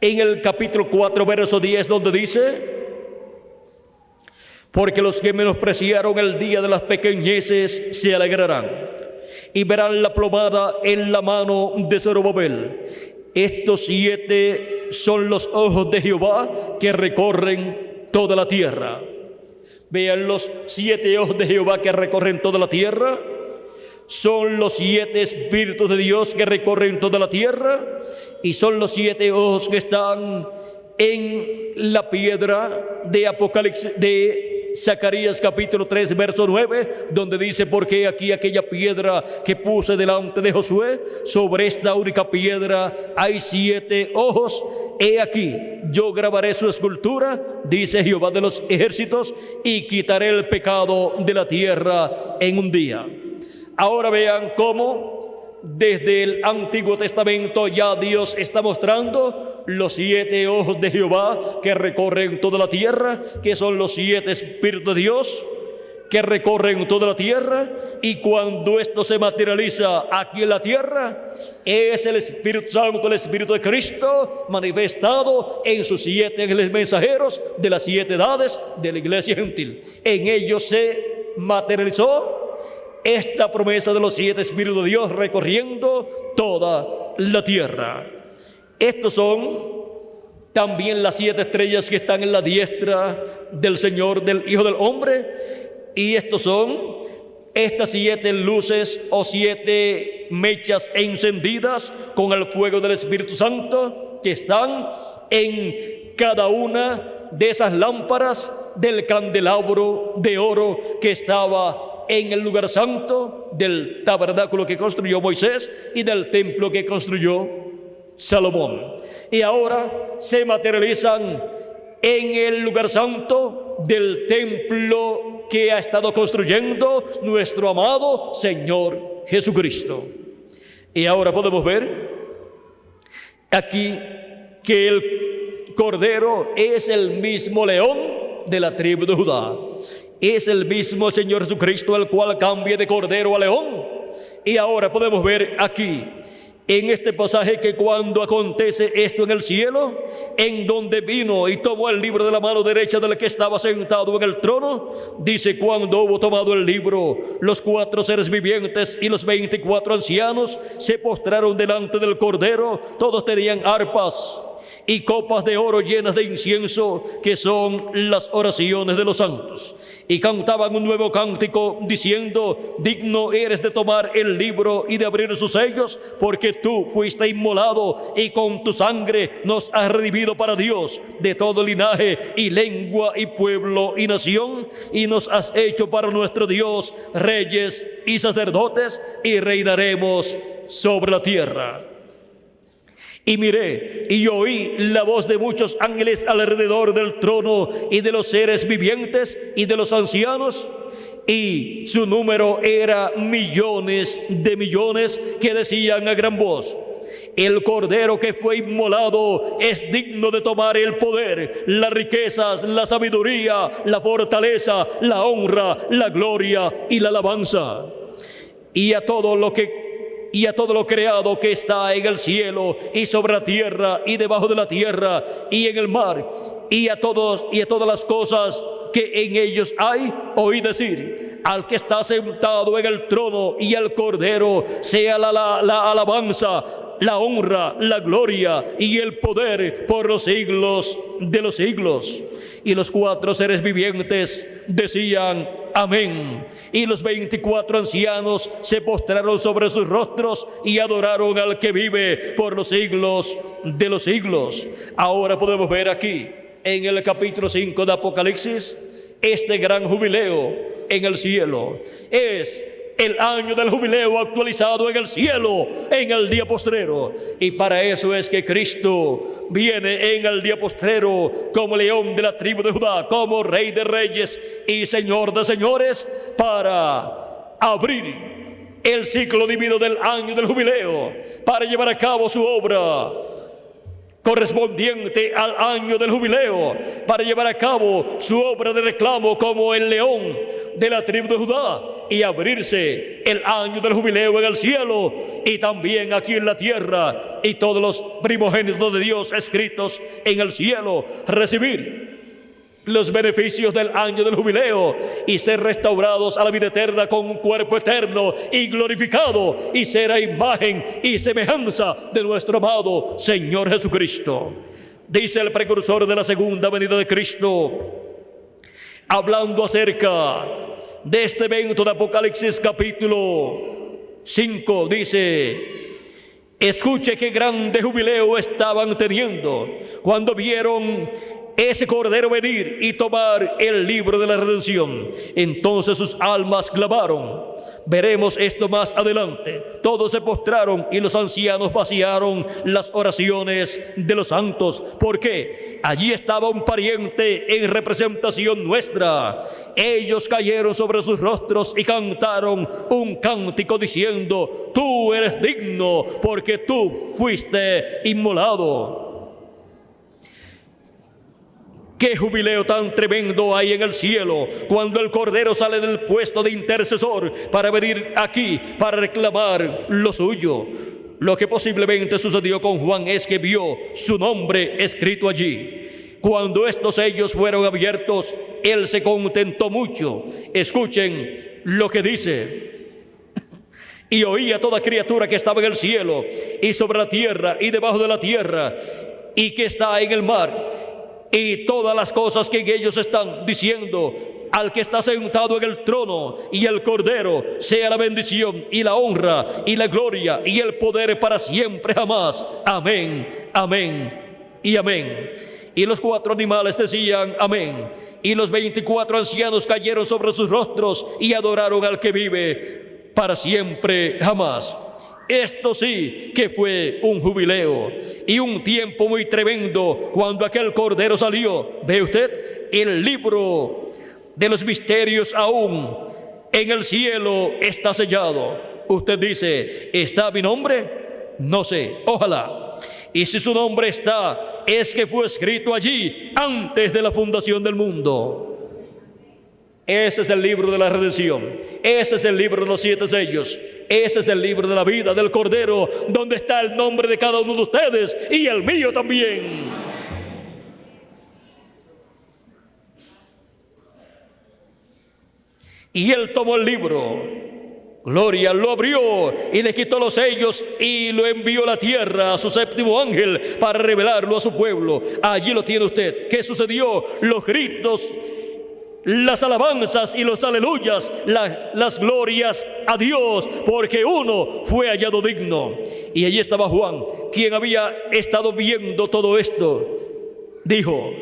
en el capítulo 4, verso 10, donde dice: porque los que menospreciaron el día de las pequeñeces se alegrarán y verán la plomada en la mano de Zorobabel. Estos 7 son los ojos de Jehová que recorren toda la tierra. Vean, los 7 ojos de Jehová que recorren toda la tierra son los 7 espíritus de Dios que recorren toda la tierra, y son los 7 ojos que están en la piedra de Apocalipsis, de Zacarías capítulo 3, verso 9, donde dice: porque aquí aquella piedra que puse delante de Josué, sobre esta única piedra hay 7 ojos. He aquí, yo grabaré su escultura, dice Jehová de los ejércitos, y quitaré el pecado de la tierra en un día. Ahora vean cómo desde el Antiguo Testamento ya Dios está mostrando los 7 ojos de Jehová que recorren toda la tierra, que son los 7 espíritus de Dios que recorren toda la tierra. Y cuando esto se materializa aquí en la tierra, es el Espíritu Santo, el Espíritu de Cristo manifestado en sus 7 ángeles mensajeros de las 7 edades de la iglesia gentil. En ellos se materializó esta promesa de los 7 espíritus de Dios recorriendo toda la tierra. Estos son también las 7 estrellas que están en la diestra del Señor, del Hijo del Hombre. Y estos son estas 7 luces o 7 mechas encendidas con el fuego del Espíritu Santo que están en cada una de esas lámparas del candelabro de oro que estaba en el lugar santo del tabernáculo que construyó Moisés y del templo que construyó Salomón. Y ahora se materializan en el lugar santo del templo que ha estado construyendo nuestro amado Señor Jesucristo. Y ahora podemos ver aquí que el Cordero es el mismo león de la tribu de Judá. Es el mismo Señor Jesucristo el cual cambia de cordero a león. Y ahora podemos ver aquí en este pasaje que cuando acontece esto en el cielo, en donde vino y tomó el libro de la mano derecha del que estaba sentado en el trono, dice: cuando hubo tomado el libro, los 4 seres vivientes y los 24 ancianos se postraron delante del Cordero. Todos tenían arpas y copas de oro llenas de incienso, que son las oraciones de los santos. Y cantaban un nuevo cántico diciendo: digno eres de tomar el libro y de abrir sus sellos, porque tú fuiste inmolado y con tu sangre nos has redimido para Dios de todo linaje y lengua y pueblo y nación, y nos has hecho para nuestro Dios reyes y sacerdotes, y reinaremos sobre la tierra. Y miré y oí la voz de muchos ángeles alrededor del trono y de los seres vivientes y de los ancianos, y su número era millones de millones, que decían a gran voz: el Cordero que fue inmolado es digno de tomar el poder, las riquezas, la sabiduría, la fortaleza, la honra, la gloria y la alabanza. Y a todo lo creado que está en el cielo y sobre la tierra y debajo de la tierra y en el mar, y a todas las cosas que en ellos hay, oí decir: al que está sentado en el trono y al Cordero sea la alabanza, la honra, la gloria y el poder por los siglos de los siglos. Y los 4 seres vivientes decían: amén. Y los 24 ancianos se postraron sobre sus rostros y adoraron al que vive por los siglos de los siglos. Ahora podemos ver aquí en el capítulo 5 de Apocalipsis este gran jubileo en el cielo. Es el año del jubileo actualizado en el cielo en el día postrero. Y para eso es que Cristo viene en el día postrero como león de la tribu de Judá, como Rey de reyes y Señor de señores, para abrir el ciclo divino del año del jubileo, para llevar a cabo su obra correspondiente al año del jubileo, para llevar a cabo su obra de reclamo como el león de la tribu de Judá y abrirse el año del jubileo en el cielo y también aquí en la tierra, y todos los primogénitos de Dios escritos en el cielo recibir los beneficios del año del jubileo y ser restaurados a la vida eterna con un cuerpo eterno y glorificado, y ser a imagen y semejanza de nuestro amado Señor Jesucristo. Dice el precursor de la segunda venida de Cristo, hablando acerca de este evento de Apocalipsis capítulo 5, dice: escuche qué grande jubileo estaban teniendo cuando vieron ese cordero venir y tomar el libro de la redención. Entonces sus almas clamaron. Veremos esto más adelante. Todos se postraron y los ancianos vaciaron las oraciones de los santos, porque allí estaba un pariente en representación nuestra. Ellos cayeron sobre sus rostros y cantaron un cántico diciendo: tú eres digno, porque tú fuiste inmolado. ¡Qué jubileo tan tremendo hay en el cielo cuando el Cordero sale del puesto de intercesor para venir aquí, para reclamar lo suyo! Lo que posiblemente sucedió con Juan es que vio su nombre escrito allí. Cuando estos sellos fueron abiertos, él se contentó mucho. Escuchen lo que dice: y oía toda criatura que estaba en el cielo y sobre la tierra y debajo de la tierra y que está en el mar, y todas las cosas que en ellos están, diciendo al que está sentado en el trono y el Cordero, sea la bendición y la honra y la gloria y el poder para siempre jamás. Amén, amén y amén. Y los 4 animales decían amén, y los 24 ancianos cayeron sobre sus rostros y adoraron al que vive para siempre jamás. Esto sí que fue un jubileo y un tiempo muy tremendo cuando aquel Cordero salió. ¿Ve usted? El libro de los misterios aún en el cielo está sellado. Usted dice: ¿está mi nombre? No sé, ojalá. Y si su nombre está, es que fue escrito allí antes de la fundación del mundo. Ese es el libro de la redención. Ese es el libro de los 7 sellos. Ese es el libro de la vida del Cordero, donde está el nombre de cada uno de ustedes y el mío también. Y él tomó el libro, gloria, lo abrió y le quitó los sellos y lo envió a la tierra a su 7º ángel para revelarlo a su pueblo. Allí lo tiene usted. ¿Qué sucedió? Los gritos, las alabanzas y los aleluyas, las glorias a Dios, porque uno fue hallado digno. Y allí estaba Juan, quien había estado viendo todo esto. Dijo: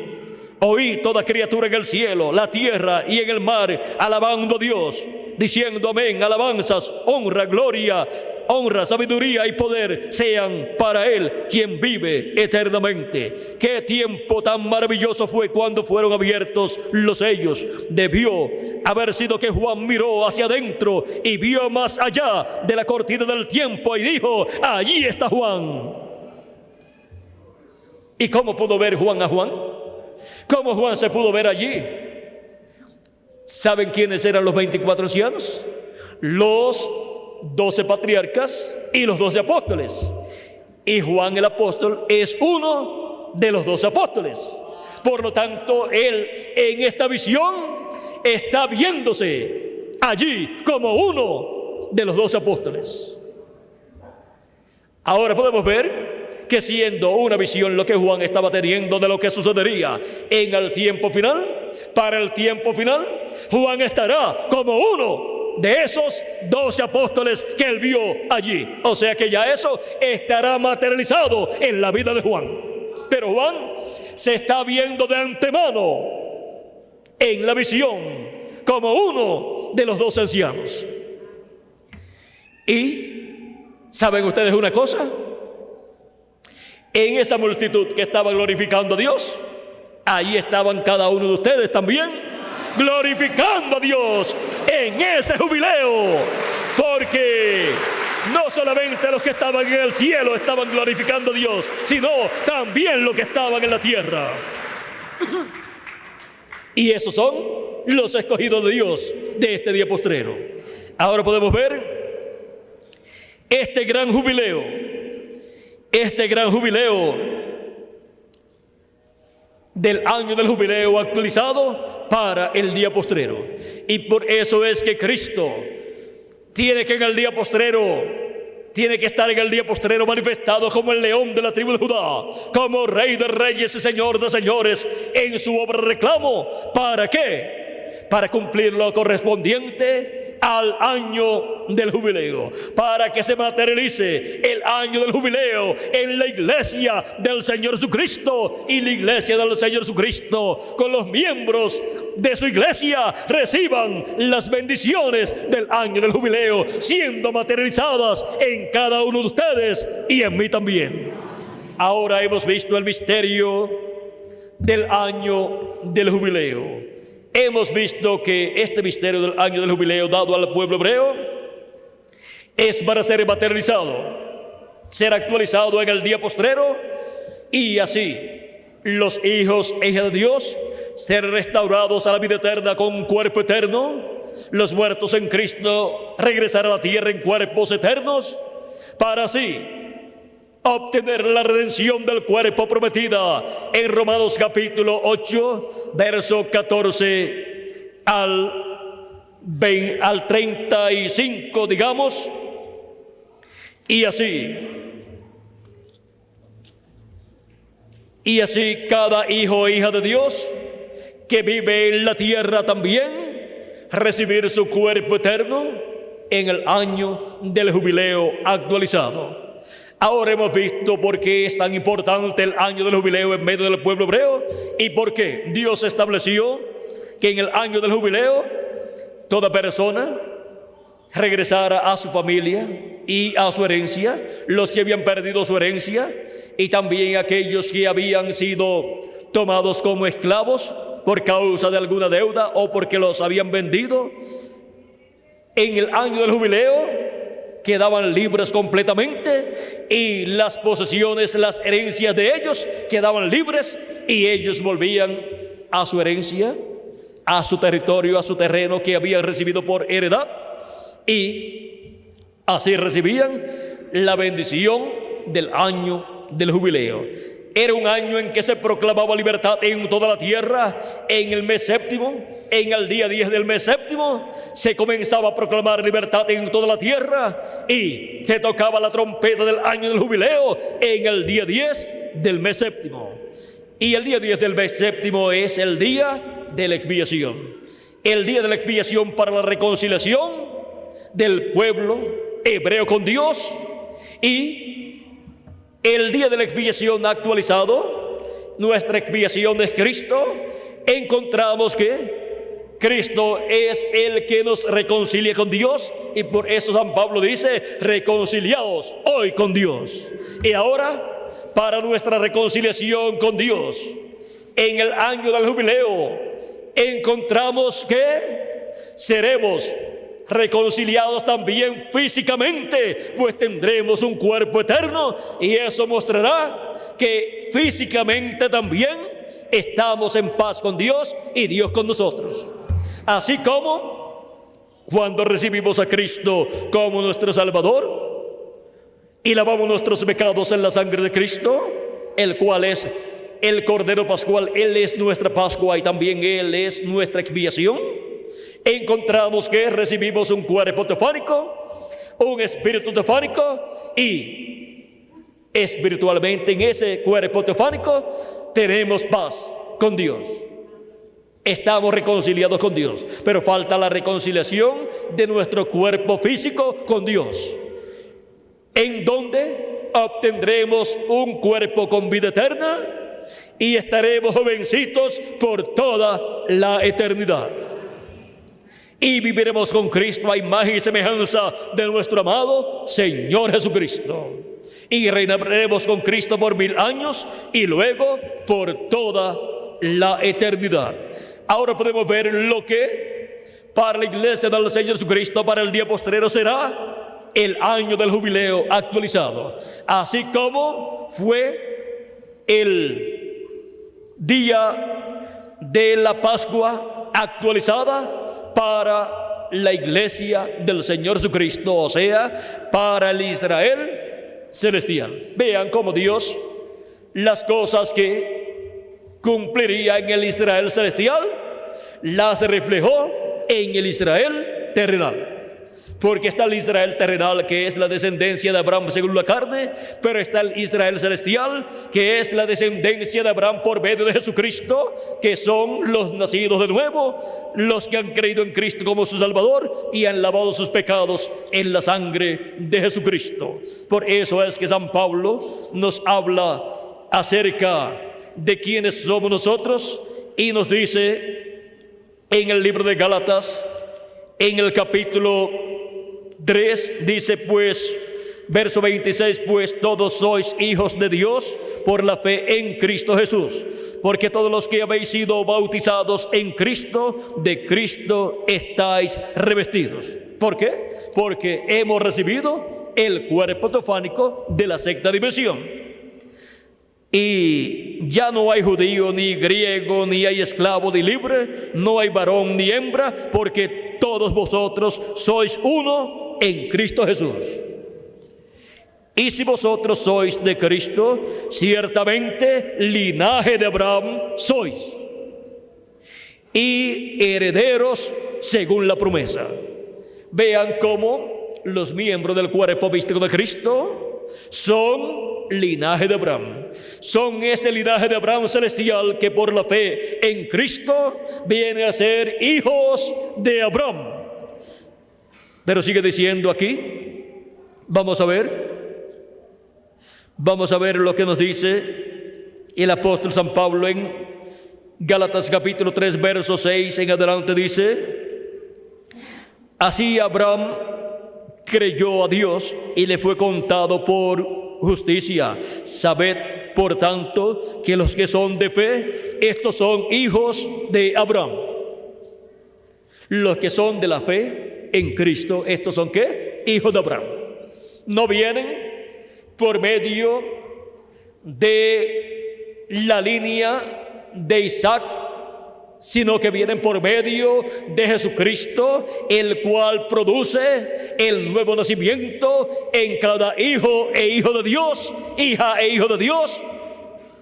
oí toda criatura en el cielo, la tierra y en el mar, alabando a Dios, diciendo amén, alabanzas, honra, gloria, honra, sabiduría y poder sean para Él, quien vive eternamente. Qué tiempo tan maravilloso fue cuando fueron abiertos los sellos. Debió haber sido que Juan miró hacia adentro y vio más allá de la cortina del tiempo y dijo: allí está Juan. ¿Y cómo pudo ver Juan a Juan? ¿Cómo Juan se pudo ver allí? ¿Saben quiénes eran los 24 ancianos? Los 12 patriarcas y los 12 apóstoles. Y Juan el apóstol es uno de los 12 apóstoles. Por lo tanto, él en esta visión está viéndose allí como uno de los 12 apóstoles. Ahora podemos ver que, siendo una visión lo que Juan estaba teniendo de lo que sucedería en el tiempo final, para el tiempo final, Juan estará como uno de esos 12 apóstoles que él vio allí. O sea que ya eso estará materializado en la vida de Juan. Pero Juan se está viendo de antemano en la visión como uno de los 12 ancianos. Y ¿saben ustedes una cosa? En esa multitud que estaba glorificando a Dios, ahí estaban cada uno de ustedes también, glorificando a Dios en ese jubileo. Porque no solamente los que estaban en el cielo estaban glorificando a Dios, sino también los que estaban en la tierra. Y esos son los escogidos de Dios, de este día postrero. Ahora podemos ver este gran jubileo del año del jubileo actualizado para el día postrero. Y por eso es que Cristo tiene que estar en el día postrero manifestado como el león de la tribu de Judá, como Rey de reyes y Señor de señores en su obra de reclamo. ¿Para qué? Para cumplir lo correspondiente al año del jubileo, para que se materialice el año del jubileo en la iglesia del Señor Jesucristo, y la iglesia del Señor Jesucristo con los miembros de su iglesia reciban las bendiciones del año del jubileo, siendo materializadas en cada uno de ustedes y en mí también. Ahora hemos visto el misterio del año del jubileo. Hemos visto que este misterio del año del jubileo dado al pueblo hebreo es para ser materializado, ser actualizado en el día postrero, y así los hijos e hijas de Dios ser restaurados a la vida eterna con un cuerpo eterno, los muertos en Cristo regresar a la tierra en cuerpos eternos, para así obtener la redención del cuerpo prometida en Romanos capítulo 8, verso 14 al 35, digamos. Y así cada hijo e hija de Dios que vive en la tierra también recibir su cuerpo eterno en el año del jubileo actualizado. Ahora hemos visto por qué es tan importante el año del jubileo en medio del pueblo hebreo y por qué Dios estableció que en el año del jubileo toda persona regresara a su familia y a su herencia, los que habían perdido su herencia y también aquellos que habían sido tomados como esclavos por causa de alguna deuda o porque los habían vendido. En el año del jubileo quedaban libres completamente y las posesiones, las herencias de ellos quedaban libres y ellos volvían a su herencia, a su territorio, a su terreno que habían recibido por heredad, y así recibían la bendición del año del jubileo. Era un año en que se proclamaba libertad en toda la tierra. En el mes séptimo, en el día 10 del mes séptimo, se comenzaba a proclamar libertad en toda la tierra y se tocaba la trompeta del año del jubileo en el día 10 del mes séptimo. Y el día 10 del mes séptimo es el día de la expiación. El día de la expiación para la reconciliación del pueblo hebreo con Dios, y el día de la expiación actualizado, nuestra expiación es Cristo. Encontramos que Cristo es el que nos reconcilia con Dios, y por eso San Pablo dice: reconciliaos hoy con Dios. Y ahora, para nuestra reconciliación con Dios en el año del jubileo, encontramos que seremos reconciliados también físicamente, pues tendremos un cuerpo eterno, y eso mostrará que físicamente también estamos en paz con Dios y Dios con nosotros. Así como cuando recibimos a Cristo como nuestro Salvador y lavamos nuestros pecados en la sangre de Cristo, el cual es el Cordero Pascual, Él es nuestra Pascua y también Él es nuestra expiación, encontramos que recibimos un cuerpo teofánico, un espíritu teofánico, y espiritualmente en ese cuerpo teofánico tenemos paz con Dios. Estamos reconciliados con Dios, pero falta la reconciliación de nuestro cuerpo físico con Dios, en donde obtendremos un cuerpo con vida eterna y estaremos jovencitos por toda la eternidad. Y viviremos con Cristo a imagen y semejanza de nuestro amado Señor Jesucristo. Y reinaremos con Cristo por 1000 años y luego por toda la eternidad. Ahora podemos ver lo que para la iglesia del Señor Jesucristo para el día postrero será el año del jubileo actualizado. Así como fue el día de la Pascua actualizada para para la iglesia del Señor Jesucristo, o sea, para el Israel celestial. Vean cómo Dios las cosas que cumpliría en el Israel celestial las reflejó en el Israel terrenal. Porque está el Israel terrenal, que es la descendencia de Abraham según la carne, pero está el Israel celestial, que es la descendencia de Abraham por medio de Jesucristo, que son los nacidos de nuevo, los que han creído en Cristo como su Salvador y han lavado sus pecados en la sangre de Jesucristo. Por eso es que San Pablo nos habla acerca de quiénes somos nosotros y nos dice en el libro de Gálatas, en el capítulo 3, dice pues, verso 26, pues todos sois hijos de Dios por la fe en Cristo Jesús, porque todos los que habéis sido bautizados en Cristo, de Cristo estáis revestidos. ¿Por qué? Porque hemos recibido el cuerpo teofánico de la sexta dimensión. Y ya no hay judío ni griego, ni hay esclavo ni libre, no hay varón ni hembra, porque todos vosotros sois uno en Cristo Jesús. Y si vosotros sois de Cristo, ciertamente linaje de Abraham sois, y herederos según la promesa. Vean cómo los miembros del cuerpo místico de Cristo son linaje de Abraham. Son ese linaje de Abraham celestial que por la fe en Cristo viene a ser hijos de Abraham. Pero sigue diciendo aquí, vamos a ver lo que nos dice el apóstol San Pablo en Gálatas capítulo 3, verso 6 en adelante. Dice: así Abraham creyó a Dios y le fue contado por justicia. Sabed, por tanto, que los que son de fe, estos son hijos de Abraham. Los que son de la fe en Cristo, estos son ¿qué? Hijos de Abraham. No vienen por medio de la línea de Isaac, sino que vienen por medio de Jesucristo, el cual produce el nuevo nacimiento en cada hijo e hijo de Dios, hija e hijo de Dios,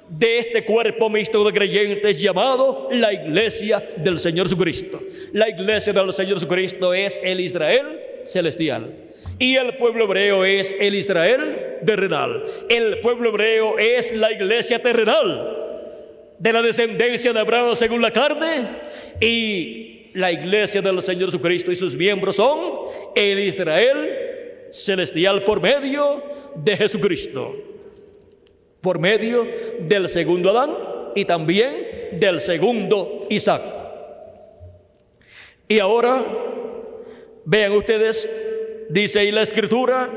de este cuerpo místico de creyentes llamado la iglesia del Señor Jesucristo. La iglesia del Señor Jesucristo es el Israel celestial, y el pueblo hebreo es el Israel terrenal. El pueblo hebreo es la iglesia terrenal de la descendencia de Abraham según la carne, y la iglesia del Señor Jesucristo y sus miembros son el Israel celestial por medio de Jesucristo, por medio del segundo Adán y también del segundo Isaac. Y ahora vean ustedes, dice ahí la Escritura: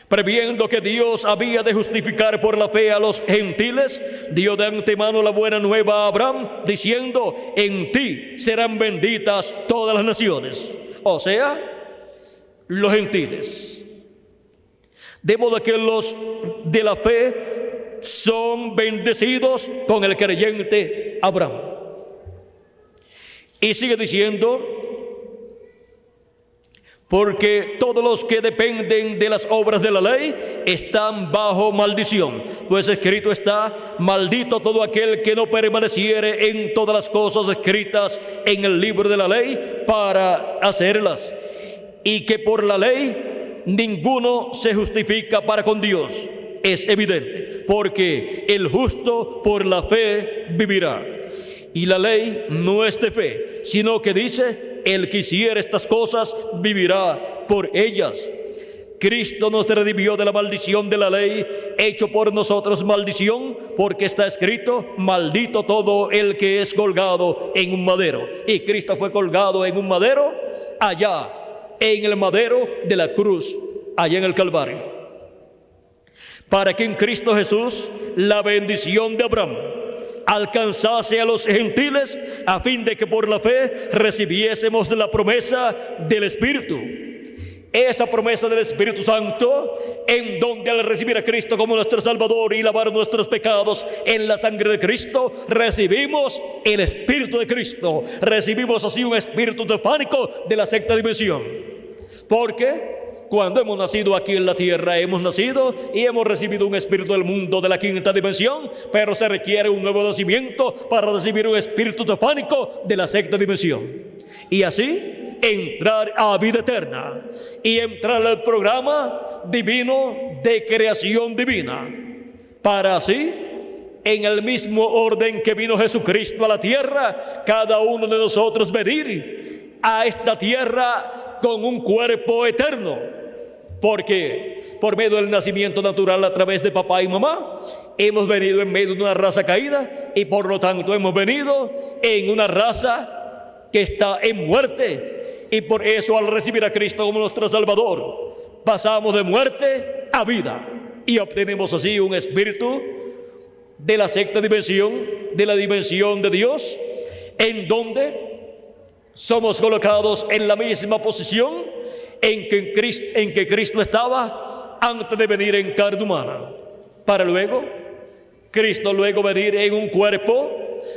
previendo que Dios había de justificar por la fe a los gentiles, dio de antemano la buena nueva a Abraham, diciendo: en ti serán benditas todas las naciones, o sea, los gentiles. De modo que los de la fe son bendecidos con el creyente Abraham. Y sigue diciendo: porque todos los que dependen de las obras de la ley están bajo maldición, pues escrito está: maldito todo aquel que no permaneciere en todas las cosas escritas en el libro de la ley para hacerlas. Y que por la ley ninguno se justifica para con Dios. Es evidente, porque el justo por la fe vivirá. Y la ley no es de fe, sino que dice: el que hiciere estas cosas vivirá por ellas. Cristo nos redimió de la maldición de la ley, hecho por nosotros maldición, porque está escrito: maldito todo el que es colgado en un madero. Y Cristo fue colgado en un madero, allá en el madero de la cruz, allá en el Calvario, para que en Cristo Jesús la bendición de Abraham alcanzase a los gentiles, a fin de que por la fe recibiésemos la promesa del Espíritu. esa promesa del Espíritu Santo, en donde al recibir a Cristo como nuestro Salvador y lavar nuestros pecados en la sangre de Cristo, recibimos el Espíritu de Cristo. Recibimos así un espíritu teofánico de la sexta dimensión. Porque cuando hemos nacido aquí en la tierra, hemos nacido y hemos recibido un espíritu del mundo de la quinta dimensión, pero se requiere un nuevo nacimiento para recibir un espíritu teofánico de la sexta dimensión. Y así entrar a vida eterna y entrar al programa divino de creación divina, para así, en el mismo orden que vino Jesucristo a la tierra, cada uno de nosotros venir a esta tierra con un cuerpo eterno. Porque por medio del nacimiento natural a través de papá y mamá, hemos venido en medio de una raza caída, y por lo tanto hemos venido en una raza que está en muerte. Y por eso, al recibir a Cristo como nuestro Salvador, pasamos de muerte a vida y obtenemos así un espíritu de la sexta dimensión, de la dimensión de Dios, en donde somos colocados en la misma posición en que Cristo estaba antes de venir en carne humana, para luego Cristo venir en un cuerpo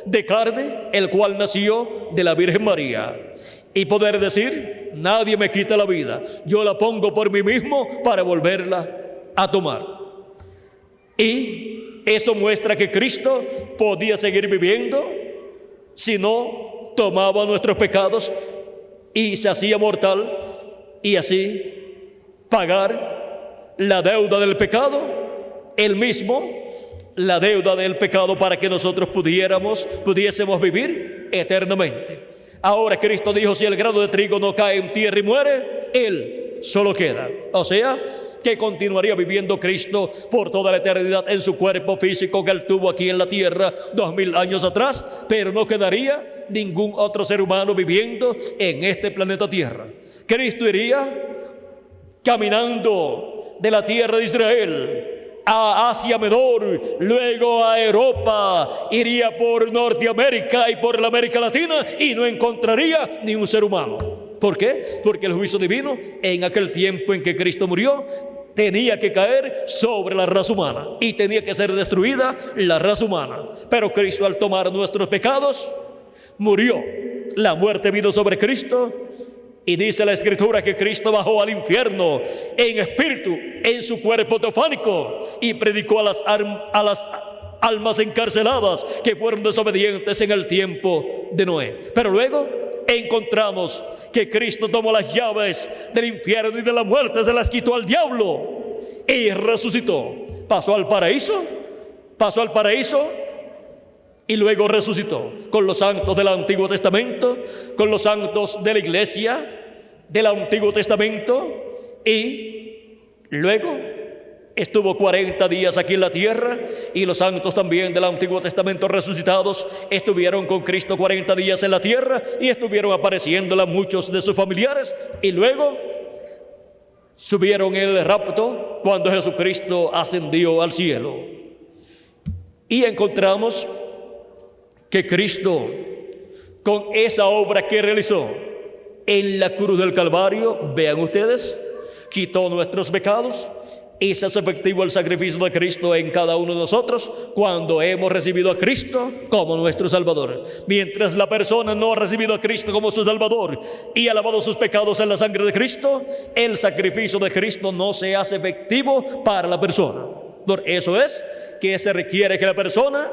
de carne, el cual nació de la Virgen María, y poder decir: nadie me quita la vida, yo la pongo por mí mismo para volverla a tomar. Y eso muestra que Cristo podía seguir viviendo si no tomaba nuestros pecados y se hacía mortal, y así pagar la deuda del pecado, él mismo, la deuda del pecado, para que nosotros pudiésemos vivir eternamente. Ahora Cristo dijo: si el grano de trigo no cae en tierra y muere, él solo queda. O sea, que continuaría viviendo Cristo por toda la eternidad en su cuerpo físico que él tuvo aquí en la tierra 2000 años atrás, pero no quedaría ningún otro ser humano viviendo en este planeta Tierra. Cristo iría caminando de la tierra de Israel a Asia Menor, luego a Europa, iría por Norteamérica y por la América Latina, y no encontraría ni un ser humano. ¿Por qué? Porque el juicio divino, en aquel tiempo en que Cristo murió, tenía que caer sobre la raza humana y tenía que ser destruida la raza humana. Pero Cristo, al tomar nuestros pecados, murió. La muerte vino sobre Cristo. Y dice la Escritura que Cristo bajó al infierno en espíritu, en su cuerpo teofánico, y predicó a las almas encarceladas que fueron desobedientes en el tiempo de Noé. Pero luego encontramos que Cristo tomó las llaves del infierno y de la muerte, se las quitó al diablo y resucitó. Pasó al paraíso y luego resucitó con los santos del Antiguo Testamento, con los santos de la iglesia del Antiguo Testamento, y luego estuvo 40 días aquí en la tierra, y los santos también del Antiguo Testamento resucitados estuvieron con Cristo 40 días en la tierra y estuvieron apareciéndole a muchos de sus familiares, y luego subieron en el rapto cuando Jesucristo ascendió al cielo. Y encontramos que Cristo, con esa obra que realizó en la cruz del Calvario, vean ustedes, quitó nuestros pecados, y se hace efectivo el sacrificio de Cristo en cada uno de nosotros cuando hemos recibido a Cristo como nuestro Salvador. Mientras la persona no ha recibido a Cristo como su Salvador y ha lavado sus pecados en la sangre de Cristo, el sacrificio de Cristo no se hace efectivo para la persona. Por eso es que se requiere que la persona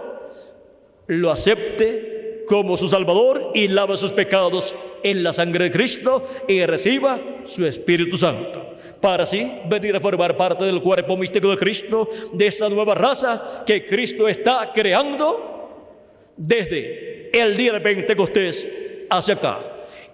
lo acepte como su Salvador y lave sus pecados en la sangre de Cristo y reciba su Espíritu Santo, para así venir a formar parte del cuerpo místico de Cristo, de esta nueva raza que Cristo está creando desde el día de Pentecostés hacia acá.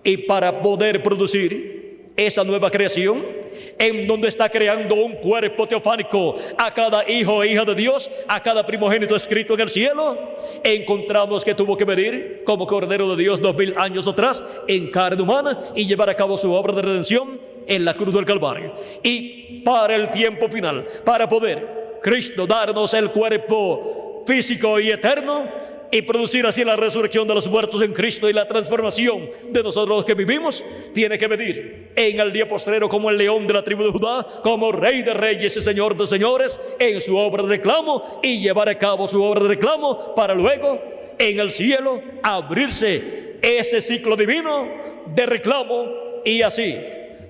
Y para poder producir esa nueva creación, en donde está creando un cuerpo teofánico a cada hijo e hija de Dios, a cada primogénito escrito en el cielo, encontramos que tuvo que venir como Cordero de Dios 2000 años atrás en carne humana y llevar a cabo su obra de redención en la cruz del Calvario. Y para el tiempo final, para poder Cristo darnos el cuerpo físico y eterno, y producir así la resurrección de los muertos en Cristo y la transformación de nosotros los que vivimos, tiene que venir en el día postrero como el león de la tribu de Judá, como rey de reyes y señor de señores, en su obra de reclamo, y llevar a cabo su obra de reclamo para luego en el cielo abrirse ese ciclo divino de reclamo y así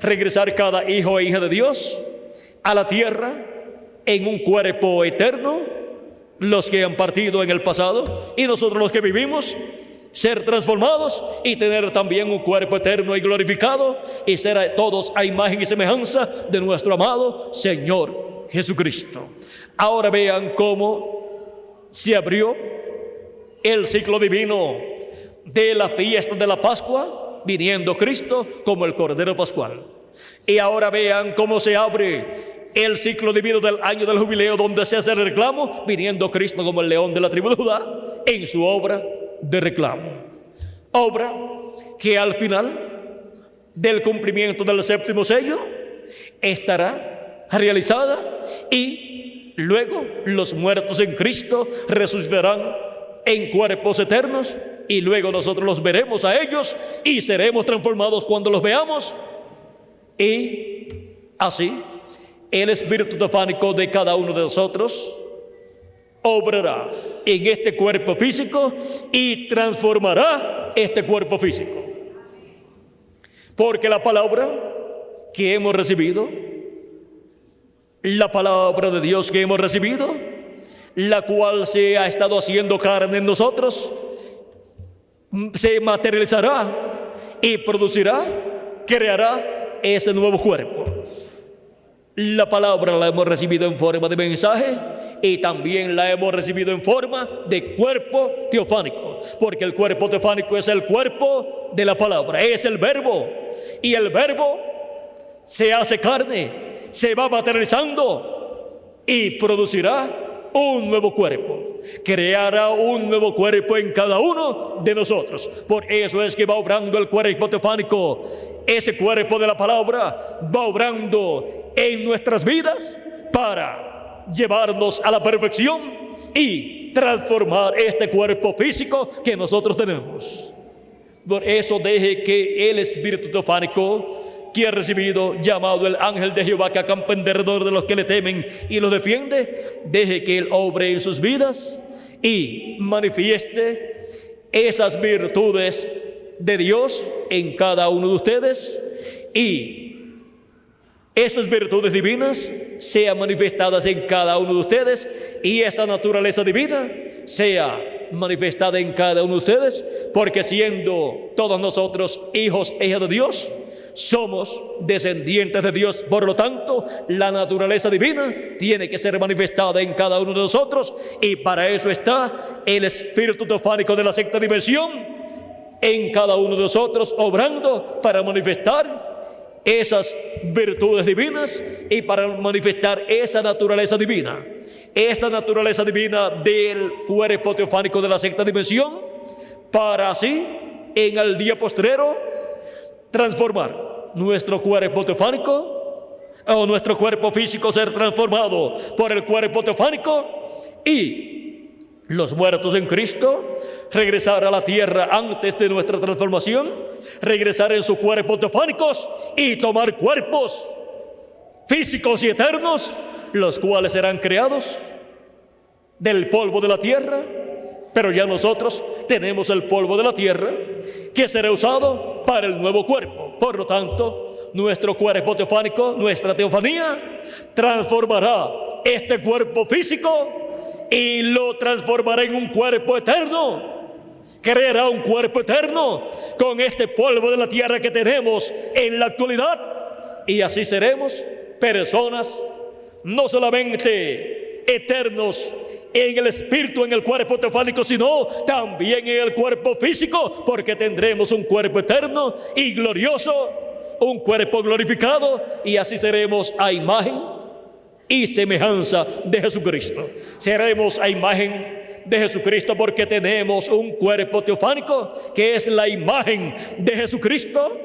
regresar cada hijo e hija de Dios a la tierra en un cuerpo eterno, los que han partido en el pasado y nosotros los que vivimos, ser transformados y tener también un cuerpo eterno y glorificado y ser todos a imagen y semejanza de nuestro amado Señor Jesucristo. Ahora vean cómo se abrió el ciclo divino de la fiesta de la Pascua, viniendo Cristo como el Cordero Pascual. Y ahora vean cómo se abre el ciclo divino del año del jubileo, donde se hace el reclamo, viniendo Cristo como el león de la tribu de Judá en su obra de reclamo. Obra que al final del cumplimiento del séptimo sello estará realizada y luego los muertos en Cristo resucitarán en cuerpos eternos y luego nosotros los veremos a ellos y seremos transformados cuando los veamos. Y así el espíritu teofánico de cada uno de nosotros obrará en este cuerpo físico y transformará este cuerpo físico. Porque la palabra que hemos recibido, la palabra de Dios que hemos recibido, la cual se ha estado haciendo carne en nosotros, se materializará y producirá, creará ese nuevo cuerpo. La palabra la hemos recibido en forma de mensaje y también la hemos recibido en forma de cuerpo teofánico, porque el cuerpo teofánico es el cuerpo de la palabra, es el verbo, y el verbo se hace carne, se va materializando y producirá un nuevo cuerpo, creará un nuevo cuerpo en cada uno de nosotros. Por eso es que va obrando el cuerpo teofánico, ese cuerpo de la palabra va obrando en nuestras vidas para llevarnos a la perfección y transformar este cuerpo físico que nosotros tenemos. Por eso deje que el espíritu teofánico que ha recibido, llamado el ángel de Jehová, que acampa en derredor de los que le temen y los defiende, deje que él obre en sus vidas y manifieste esas virtudes de Dios en cada uno de ustedes, y esas virtudes divinas sean manifestadas en cada uno de ustedes, y esa naturaleza divina sea manifestada en cada uno de ustedes, porque siendo todos nosotros hijos e hijas de Dios, somos descendientes de Dios. Por lo tanto, la naturaleza divina tiene que ser manifestada en cada uno de nosotros, y para eso está el espíritu teofánico de la sexta dimensión en cada uno de nosotros, obrando para manifestar esas virtudes divinas y para manifestar esa naturaleza divina. Esta naturaleza divina del cuerpo teofánico de la sexta dimensión, para así en el día postrero transformar nuestro cuerpo teofánico, o nuestro cuerpo físico ser transformado por el cuerpo teofánico, y los muertos en Cristo regresar a la tierra antes de nuestra transformación, regresar en sus cuerpos teofánicos y tomar cuerpos físicos y eternos, los cuales serán creados del polvo de la tierra. Pero ya nosotros tenemos el polvo de la tierra que será usado para el nuevo cuerpo. Por lo tanto, nuestro cuerpo teofánico, nuestra teofanía, transformará este cuerpo físico y lo transformará en un cuerpo eterno. Creará un cuerpo eterno con este polvo de la tierra que tenemos en la actualidad, y así seremos personas no solamente eternos en el espíritu, en el cuerpo teofánico, sino también en el cuerpo físico, porque tendremos un cuerpo eterno y glorioso, un cuerpo glorificado, y así seremos a imagen y semejanza de Jesucristo. Seremos a imagen de Jesucristo porque tenemos un cuerpo teofánico que es la imagen de Jesucristo,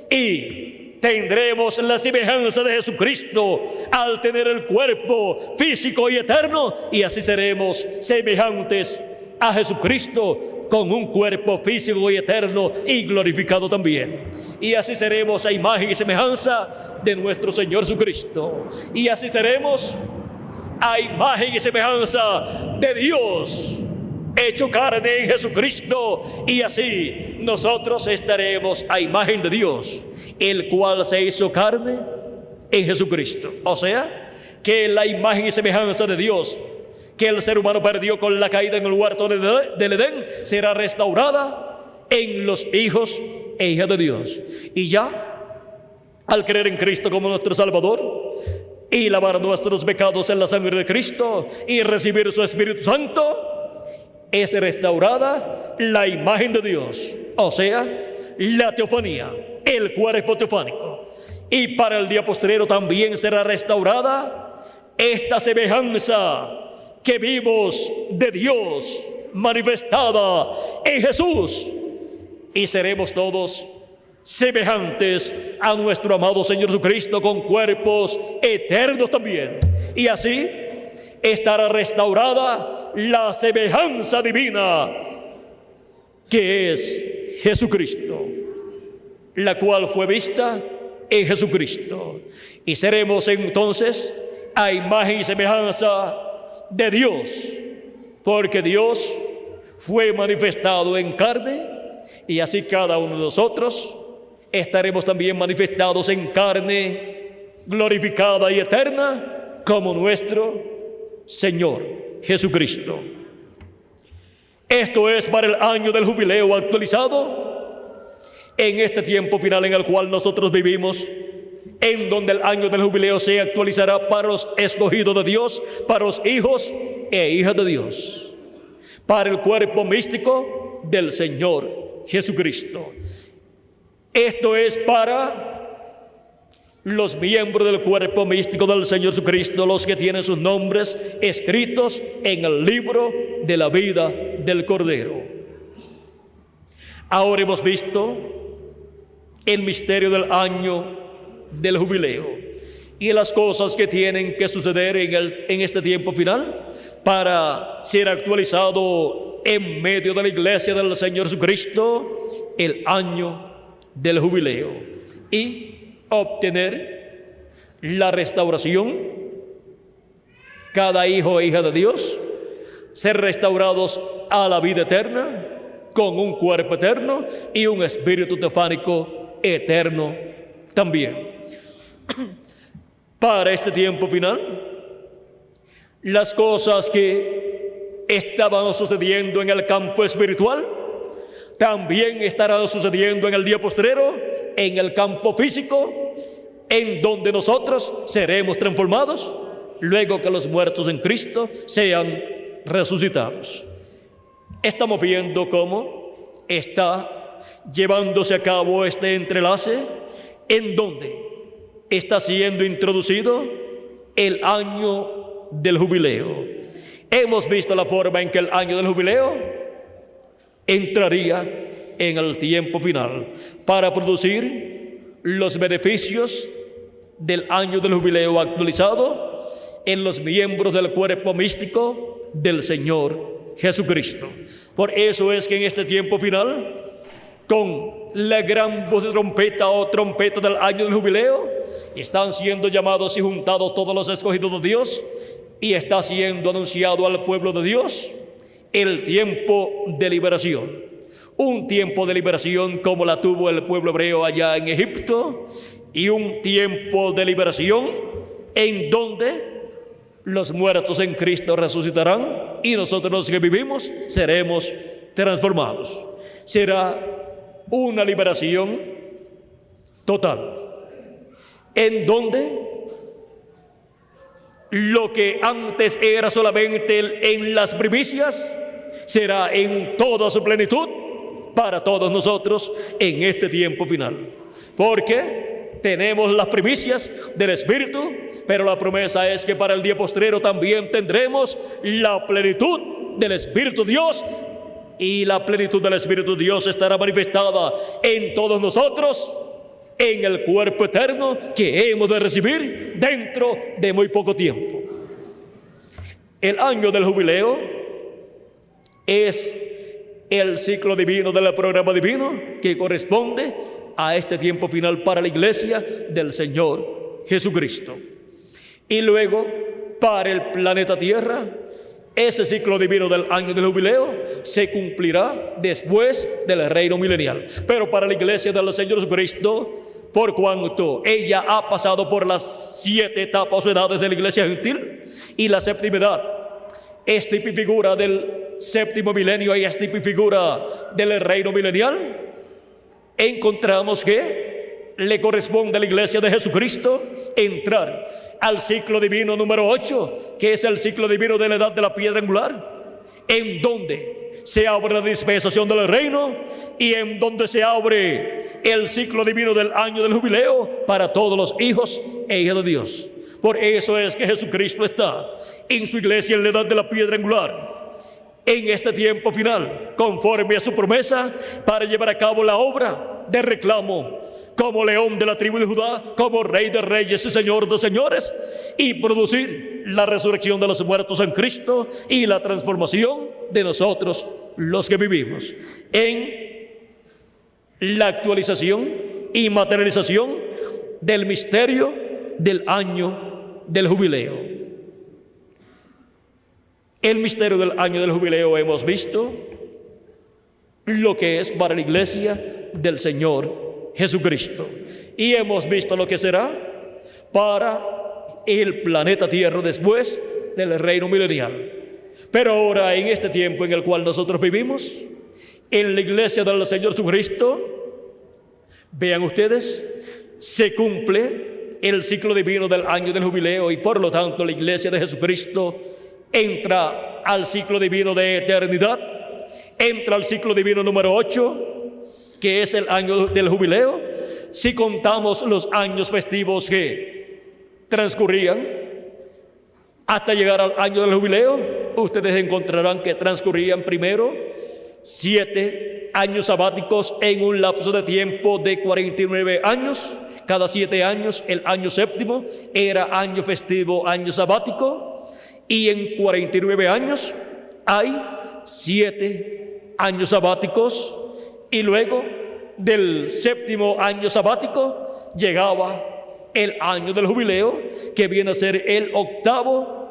y tendremos la semejanza de Jesucristo al tener el cuerpo físico y eterno, y así seremos semejantes a Jesucristo con un cuerpo físico y eterno y glorificado también. Y así seremos a imagen y semejanza de nuestro Señor Jesucristo. Y así seremos a imagen y semejanza de Dios, hecho carne en Jesucristo. Y así nosotros estaremos a imagen de Dios, el cual se hizo carne en Jesucristo. O sea, que la imagen y semejanza de Dios que el ser humano perdió con la caída en el huerto del Edén será restaurada en los hijos e hijas de Dios. Y ya, al creer en Cristo como nuestro Salvador y lavar nuestros pecados en la sangre de Cristo y recibir su Espíritu Santo, es restaurada la imagen de Dios, o sea, la teofanía, el cuerpo teofánico. Y para el día postrero también será restaurada esta semejanza que vimos de Dios manifestada en Jesús, y seremos todos semejantes a nuestro amado Señor Jesucristo con cuerpos eternos también. Y así estará restaurada la semejanza divina que es Jesucristo, la cual fue vista en Jesucristo. Y seremos entonces a imagen y semejanza de Dios, porque Dios fue manifestado en carne, y así cada uno de nosotros estaremos también manifestados en carne glorificada y eterna como nuestro Señor Jesucristo. Esto es para el año del jubileo actualizado en este tiempo final en el cual nosotros vivimos, en donde el año del jubileo se actualizará para los escogidos de Dios, para los hijos e hijas de Dios, para el cuerpo místico del Señor Jesucristo. Esto es para los miembros del cuerpo místico del Señor Jesucristo, los que tienen sus nombres escritos en el libro de la vida del Cordero. Ahora hemos visto el misterio del año del jubileo y las cosas que tienen que suceder en este tiempo final para ser actualizado en medio de la iglesia del Señor Jesucristo el año del jubileo y obtener la restauración. Cada hijo e hija de Dios ser restaurados a la vida eterna con un cuerpo eterno y un espíritu teofánico eterno también. Para este tiempo final, las cosas que estaban sucediendo en el campo espiritual también estarán sucediendo en el día postrero, en el campo físico, en donde nosotros seremos transformados luego que los muertos en Cristo sean resucitados. Estamos viendo cómo está llevándose a cabo este entrelace en donde está siendo introducido el año del jubileo. Hemos visto la forma en que el año del jubileo entraría en el tiempo final para producir los beneficios del año del jubileo actualizado en los miembros del cuerpo místico del Señor Jesucristo. Por eso es que en este tiempo final, con la gran voz de trompeta o trompeta del año del jubileo, están siendo llamados y juntados todos los escogidos de Dios, y está siendo anunciado al pueblo de Dios el tiempo de liberación. Un tiempo de liberación como la tuvo el pueblo hebreo allá en Egipto, y un tiempo de liberación en donde los muertos en Cristo resucitarán y nosotros los que vivimos seremos transformados. Será una liberación total, en donde lo que antes era solamente en las primicias será en toda su plenitud para todos nosotros en este tiempo final, porque tenemos las primicias del Espíritu, pero la promesa es que para el día postrero también tendremos la plenitud del Espíritu Dios, y la plenitud del Espíritu Dios estará manifestada en todos nosotros en el cuerpo eterno que hemos de recibir dentro de muy poco tiempo. El año del jubileo es el ciclo divino del programa divino que corresponde a este tiempo final para la iglesia del Señor Jesucristo. Y luego, para el planeta Tierra, ese ciclo divino del año del jubileo se cumplirá después del reino milenial. Pero para la iglesia del Señor Jesucristo, por cuanto ella ha pasado por las 7 etapas o edades de la iglesia gentil, y la séptima edad es tipifigura del séptimo milenio y es tipifigura del reino milenial, encontramos que le corresponde a la iglesia de Jesucristo entrar al ciclo divino número 8, que es el ciclo divino de la edad de la piedra angular, en donde se abre la dispensación del reino y en donde se abre el ciclo divino del año del jubileo para todos los hijos e hijas de Dios. Por eso es que Jesucristo está en su iglesia en la edad de la piedra angular, en este tiempo final, conforme a su promesa, para llevar a cabo la obra de reclamo como león de la tribu de Judá, como rey de reyes y señor de señores, y producir la resurrección de los muertos en Cristo y la transformación de nosotros los que vivimos en la actualización y materialización del misterio del año del jubileo. El misterio del año del jubileo hemos visto lo que es para la iglesia del Señor Jesucristo, y hemos visto lo que será para el planeta Tierra después del reino milenial. Pero ahora, en este tiempo en el cual nosotros vivimos, en la iglesia del Señor Jesucristo, vean ustedes, se cumple el ciclo divino del año del jubileo, y por lo tanto la iglesia de Jesucristo entra al ciclo divino de eternidad, entra al ciclo divino número 8, que es el año del jubileo. Si contamos los años festivos que transcurrían hasta llegar al año del jubileo, ustedes encontrarán que transcurrían primero 7 años sabáticos en un lapso de tiempo de 49 años. Cada 7 años, el año séptimo era año festivo, año sabático, y en 49 años hay 7 años sabáticos. Y luego del séptimo año sabático llegaba el año del jubileo, que viene a ser el 8º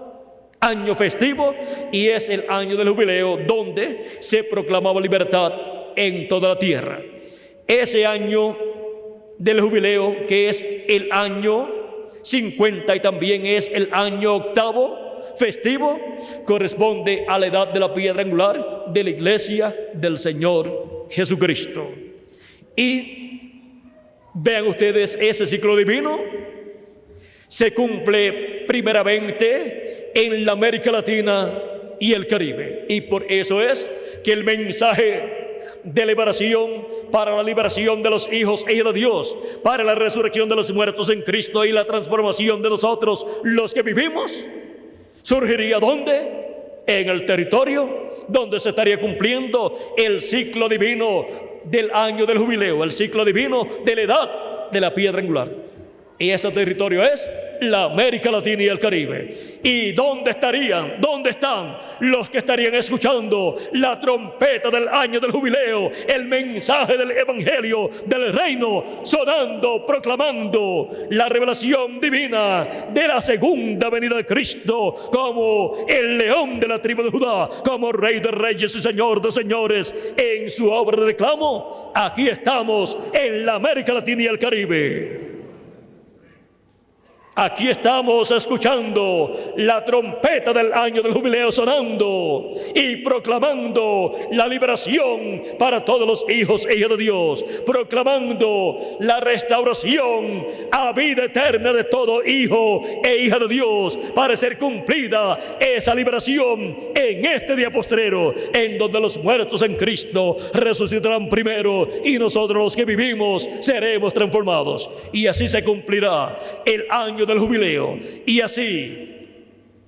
año festivo, y es el año del jubileo donde se proclamaba libertad en toda la tierra. Ese año del jubileo, que es el año 50 y también es el año 8º festivo, corresponde a la edad de la piedra angular de la iglesia del Señor Jesucristo. Y vean ustedes, ese ciclo divino se cumple primeramente en la América Latina y el Caribe, y por eso es que el mensaje de liberación, para la liberación de los hijos e hijas de Dios, para la resurrección de los muertos en Cristo y la transformación de nosotros los que vivimos, surgiría ¿dónde? En el territorio donde se estaría cumpliendo el ciclo divino del año del jubileo, el ciclo divino de la edad de la piedra angular. Y ese territorio es la América Latina y el Caribe. ¿Y dónde estarían? ¿Dónde están los que estarían escuchando la trompeta del año del jubileo, el mensaje del evangelio del reino, sonando, proclamando la revelación divina de la segunda venida de Cristo, como el león de la tribu de Judá, como rey de reyes y señor de señores, en su obra de reclamo? Aquí estamos en la América Latina y el Caribe. Aquí estamos escuchando la trompeta del año del jubileo sonando y proclamando la liberación para todos los hijos e hijas de Dios, proclamando la restauración a vida eterna de todo hijo e hija de Dios, para ser cumplida esa liberación en este día postrero, en donde los muertos en Cristo resucitarán primero y nosotros los que vivimos seremos transformados. Y así se cumplirá el año del jubileo, y así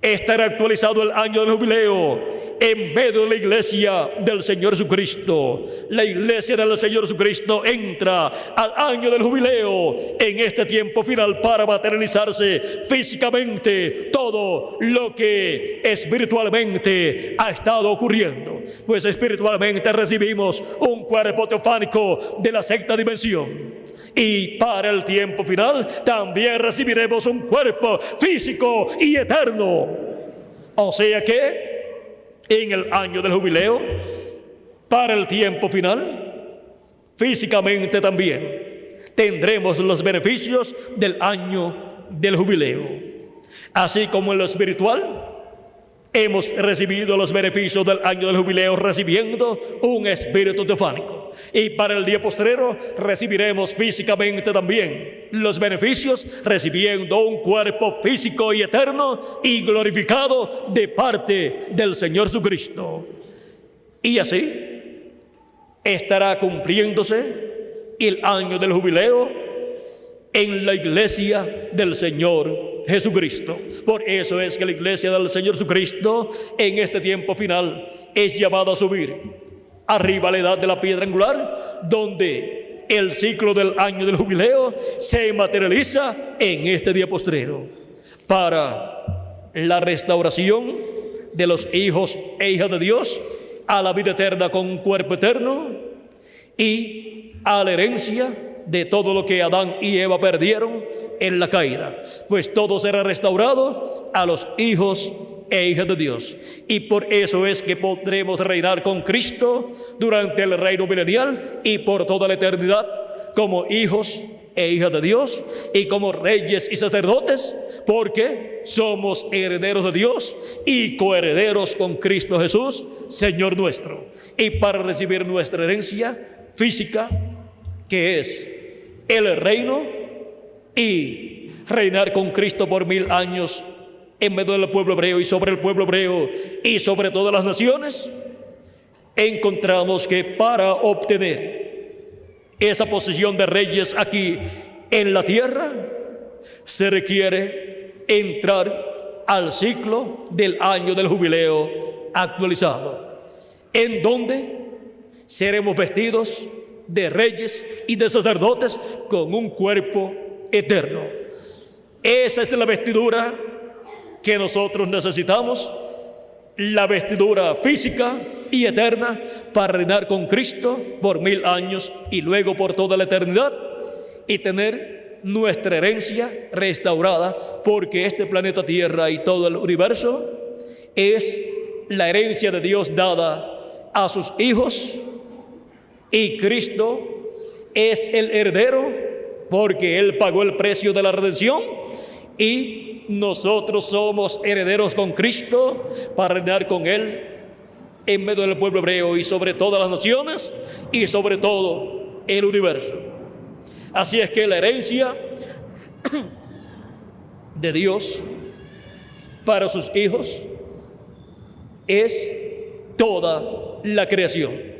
estará actualizado el año del jubileo en medio de la iglesia del Señor Jesucristo. La iglesia del Señor Jesucristo entra al año del jubileo en este tiempo final para materializarse físicamente todo lo que espiritualmente ha estado ocurriendo. pues espiritualmente recibimos un cuerpo teofánico de la sexta dimensión. Y para el tiempo final también recibiremos un cuerpo físico y eterno. O sea que en el año del jubileo, para el tiempo final, físicamente también tendremos los beneficios del año del jubileo. Así como en lo espiritual, hemos recibido los beneficios del año del jubileo recibiendo un espíritu teofánico. Y para el día postrero recibiremos físicamente también los beneficios recibiendo un cuerpo físico y eterno y glorificado de parte del Señor Jesucristo. Y así estará cumpliéndose el año del jubileo en la iglesia del Señor Jesucristo. Por eso es que la iglesia del Señor Jesucristo en este tiempo final es llamada a subir arriba a la edad de la piedra angular, donde el ciclo del año del jubileo se materializa en este día postrero para la restauración de los hijos e hijas de Dios a la vida eterna con un cuerpo eterno y a la herencia de todo lo que Adán y Eva perdieron en la caída, pues todo será restaurado a los hijos e hijas de Dios. Y por eso es que podremos reinar con Cristo durante el reino milenial y por toda la eternidad como hijos e hijas de Dios y como reyes y sacerdotes, porque somos herederos de Dios y coherederos con Cristo Jesús, Señor nuestro. Y para recibir nuestra herencia física, que es el reino, y reinar con Cristo por 1000 años en medio del pueblo hebreo y sobre el pueblo hebreo y sobre todas las naciones, encontramos que para obtener esa posición de reyes aquí en la tierra se requiere entrar al ciclo del año del jubileo actualizado, en donde seremos vestidos de reyes y de sacerdotes con un cuerpo eterno. Esa es la vestidura que nosotros necesitamos, la vestidura física y eterna para reinar con Cristo por 1000 años y luego por toda la eternidad y tener nuestra herencia restaurada, porque este planeta Tierra y todo el universo es la herencia de Dios dada a sus hijos. Y Cristo es el heredero porque Él pagó el precio de la redención y nosotros somos herederos con Cristo para reinar con Él en medio del pueblo hebreo y sobre todas las naciones y sobre todo el universo. Así es que la herencia de Dios para sus hijos es toda la creación.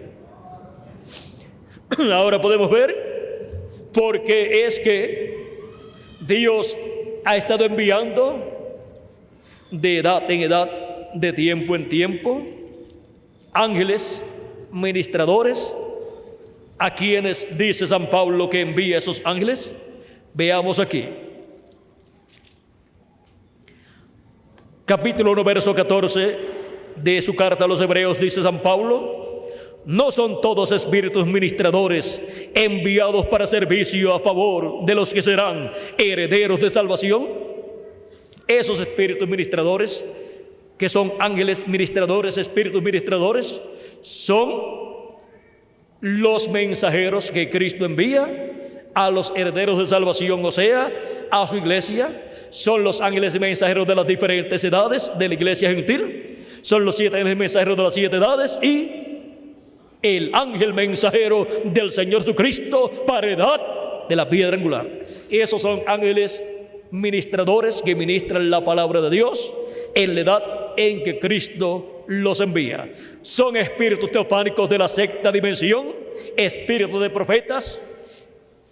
Ahora podemos ver por qué es que Dios ha estado enviando de edad en edad, de tiempo en tiempo, ángeles ministradores, a quienes dice San Pablo que envía esos ángeles. Veamos aquí. Capítulo 1, verso 14 de su carta a los Hebreos, dice San Pablo: ¿no son todos espíritus ministradores enviados para servicio a favor de los que serán herederos de salvación? Esos espíritus ministradores, que son ángeles ministradores, espíritus ministradores, son los mensajeros que Cristo envía a los herederos de salvación, o sea, a su iglesia. Son los ángeles mensajeros de las diferentes edades de la iglesia gentil. Son los 7 ángeles mensajeros de las 7 edades y el ángel mensajero del Señor Jesucristo para edad de la piedra angular. Esos son ángeles ministradores que ministran la palabra de Dios en la edad en que Cristo los envía. Son espíritus teofánicos de la sexta dimensión, espíritus de profetas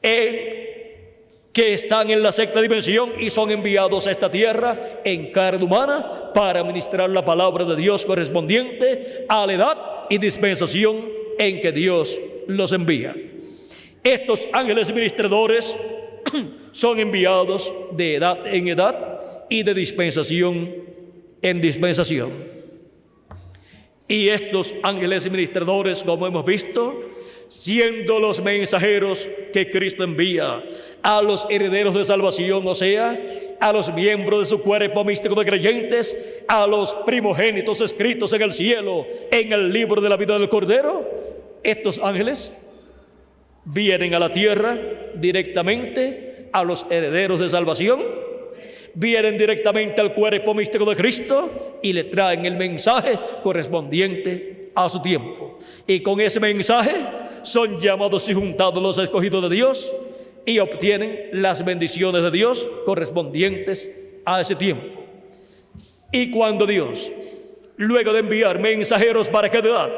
que están en la sexta dimensión y son enviados a esta tierra en carne humana para ministrar la palabra de Dios correspondiente a la edad y dispensación en que Dios los envía. Estos ángeles ministradores son enviados de edad en edad y de dispensación en dispensación. Y estos ángeles ministradores, como hemos visto, siendo los mensajeros que Cristo envía a los herederos de salvación, o sea, a los miembros de su cuerpo místico de creyentes, a los primogénitos escritos en el cielo, en el libro de la vida del Cordero, estos ángeles vienen a la tierra directamente a los herederos de salvación, vienen directamente al cuerpo místico de Cristo y le traen el mensaje correspondiente a su tiempo. Y con ese mensaje son llamados y juntados los escogidos de Dios y obtienen las bendiciones de Dios correspondientes a ese tiempo. Y cuando Dios, luego de enviar mensajeros para cada edad,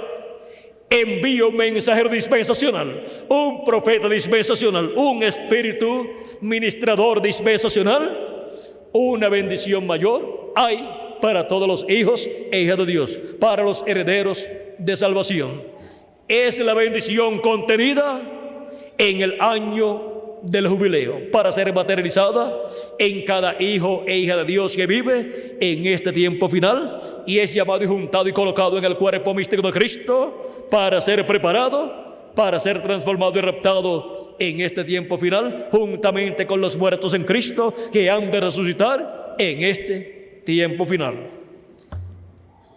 envía un mensajero dispensacional, un profeta dispensacional, un espíritu ministrador dispensacional, una bendición mayor hay para todos los hijos e hijas de Dios, para los herederos de salvación. Es la bendición contenida en el año del jubileo, para ser materializada en cada hijo e hija de Dios que vive en este tiempo final, y es llamado y juntado y colocado en el cuerpo místico de Cristo para ser preparado, para ser transformado y raptado en este tiempo final, juntamente con los muertos en Cristo que han de resucitar en este tiempo final.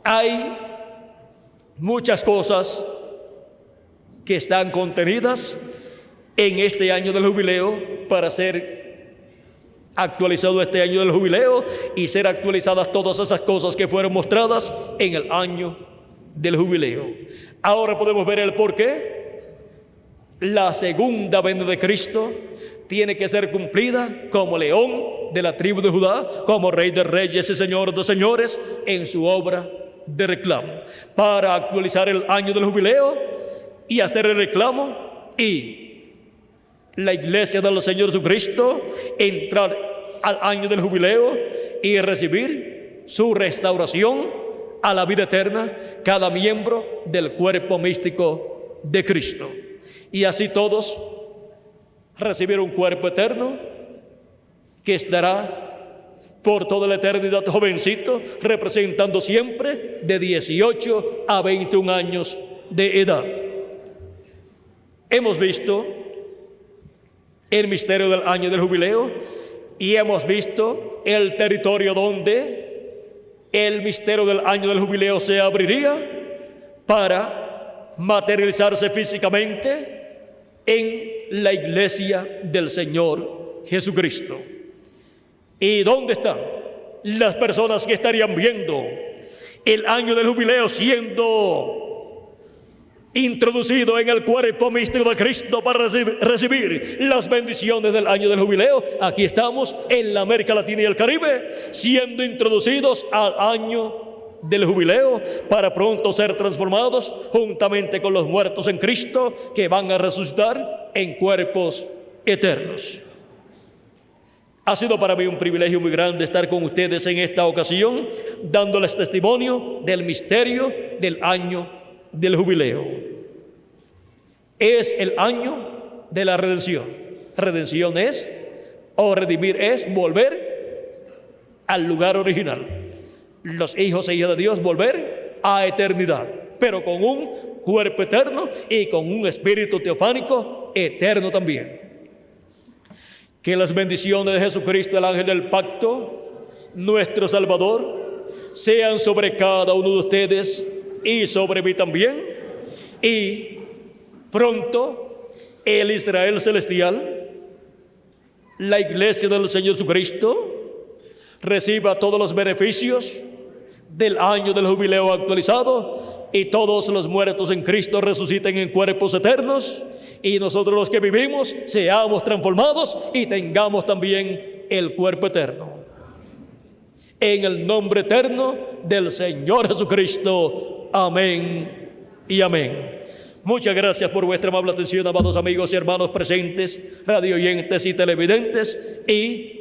Hay muchas cosas que están contenidas en este año del jubileo para ser actualizado este año del jubileo y ser actualizadas todas esas cosas que fueron mostradas en el año del jubileo. Ahora podemos ver el porqué. La segunda venida de Cristo tiene que ser cumplida como león de la tribu de Judá, como rey de reyes y señor de señores, en su obra de reclamo, para actualizar el año del jubileo y hacer el reclamo, y la iglesia del Señor Jesucristo entrar al año del jubileo y recibir su restauración a la vida eterna, cada miembro del cuerpo místico de Cristo. Y así todos recibir un cuerpo eterno que estará por toda la eternidad jovencito, representando siempre de 18 a 21 años de edad. Hemos visto el misterio del año del jubileo y hemos visto el territorio donde el misterio del año del jubileo se abriría para materializarse físicamente en la iglesia del Señor Jesucristo. ¿Y dónde están las personas que estarían viendo el año del jubileo siendo introducido en el cuerpo místico de Cristo para recibir las bendiciones del año del jubileo? Aquí estamos en la América Latina y el Caribe, siendo introducidos al año del jubileo para pronto ser transformados juntamente con los muertos en Cristo que van a resucitar en cuerpos eternos. Ha sido para mí un privilegio muy grande estar con ustedes en esta ocasión, dándoles testimonio del misterio del año del jubileo. Es el año de la redención. Redención es, o redimir es, volver al lugar original. Los hijos e hijas de Dios volver a eternidad, pero con un cuerpo eterno y con un espíritu teofánico eterno también. Que las bendiciones de Jesucristo, el ángel del pacto, nuestro Salvador, sean sobre cada uno de ustedes y sobre mí también. Y pronto el Israel celestial, la iglesia del Señor Jesucristo, reciba todos los beneficios del año del jubileo actualizado, y todos los muertos en Cristo resuciten en cuerpos eternos, y nosotros los que vivimos seamos transformados y tengamos también el cuerpo eterno. En el nombre eterno del Señor Jesucristo. Amén y amén. Muchas gracias por vuestra amable atención, amados amigos y hermanos presentes, radioyentes y televidentes, y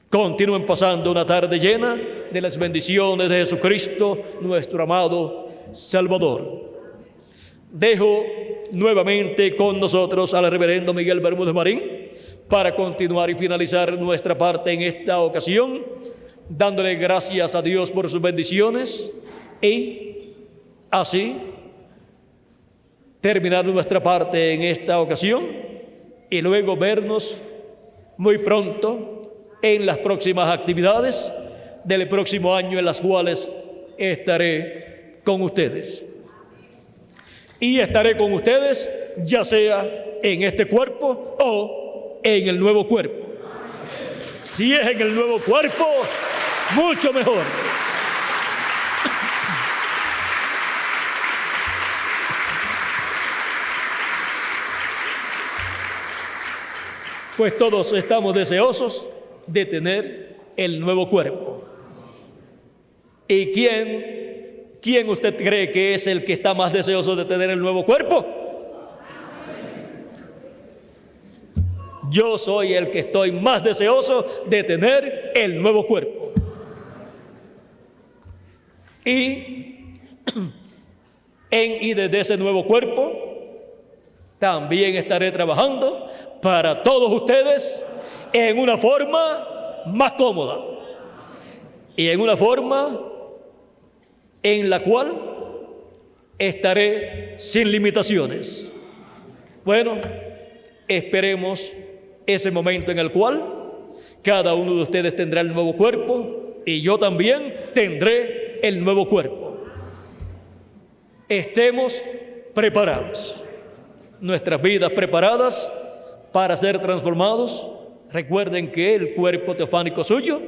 continúen pasando una tarde llena de las bendiciones de Jesucristo, nuestro amado Salvador. Dejo nuevamente con nosotros al reverendo Miguel Bermúdez Marín para continuar y finalizar nuestra parte en esta ocasión, dándole gracias a Dios por sus bendiciones y Así, terminar nuestra parte en esta ocasión y luego vernos muy pronto en las próximas actividades del próximo año en las cuales estaré con ustedes. Y estaré con ustedes ya sea en este cuerpo o en el nuevo cuerpo. Si es en el nuevo cuerpo, mucho mejor. Pues todos estamos deseosos de tener el nuevo cuerpo. ¿Y quién usted cree que es el que está más deseoso de tener el nuevo cuerpo? Yo soy el que estoy más deseoso de tener el nuevo cuerpo. Y desde ese nuevo cuerpo también estaré trabajando para todos ustedes en una forma más cómoda y en una forma en la cual estaré sin limitaciones. Bueno, esperemos ese momento en el cual cada uno de ustedes tendrá el nuevo cuerpo y yo también tendré el nuevo cuerpo. Estemos preparados, nuestras vidas preparadas para ser transformados. Recuerden que el cuerpo teofánico suyo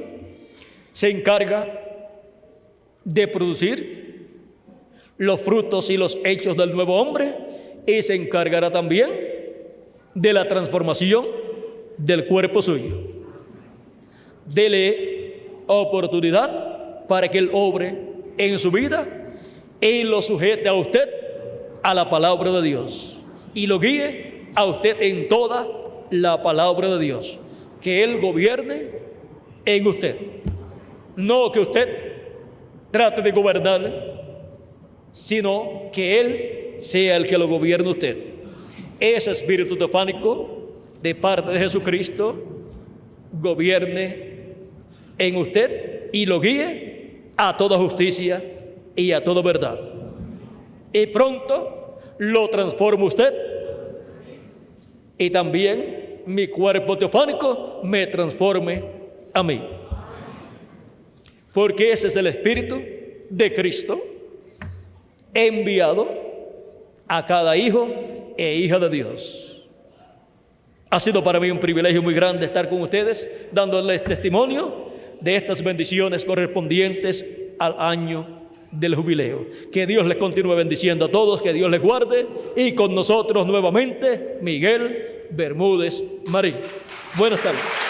se encarga de producir los frutos y los hechos del nuevo hombre y se encargará también de la transformación del cuerpo suyo. Dele oportunidad para que él obre en su vida y lo sujete a usted a la palabra de Dios y lo guíe a usted en toda la palabra de Dios. Que él gobierne en usted, no que usted trate de gobernar, sino que él sea el que lo gobierne usted. Ese espíritu teofánico de parte de Jesucristo gobierne en usted y lo guíe a toda justicia y a toda verdad. Y pronto lo transforma usted y también mi cuerpo teofánico me transforme a mí. Porque ese es el Espíritu de Cristo enviado a cada hijo e hija de Dios. Ha sido para mí un privilegio muy grande estar con ustedes, dándoles testimonio de estas bendiciones correspondientes al año del jubileo. Que Dios les continúe bendiciendo a todos, que Dios les guarde, y con nosotros nuevamente Miguel Bermúdez Marín. Buenas tardes.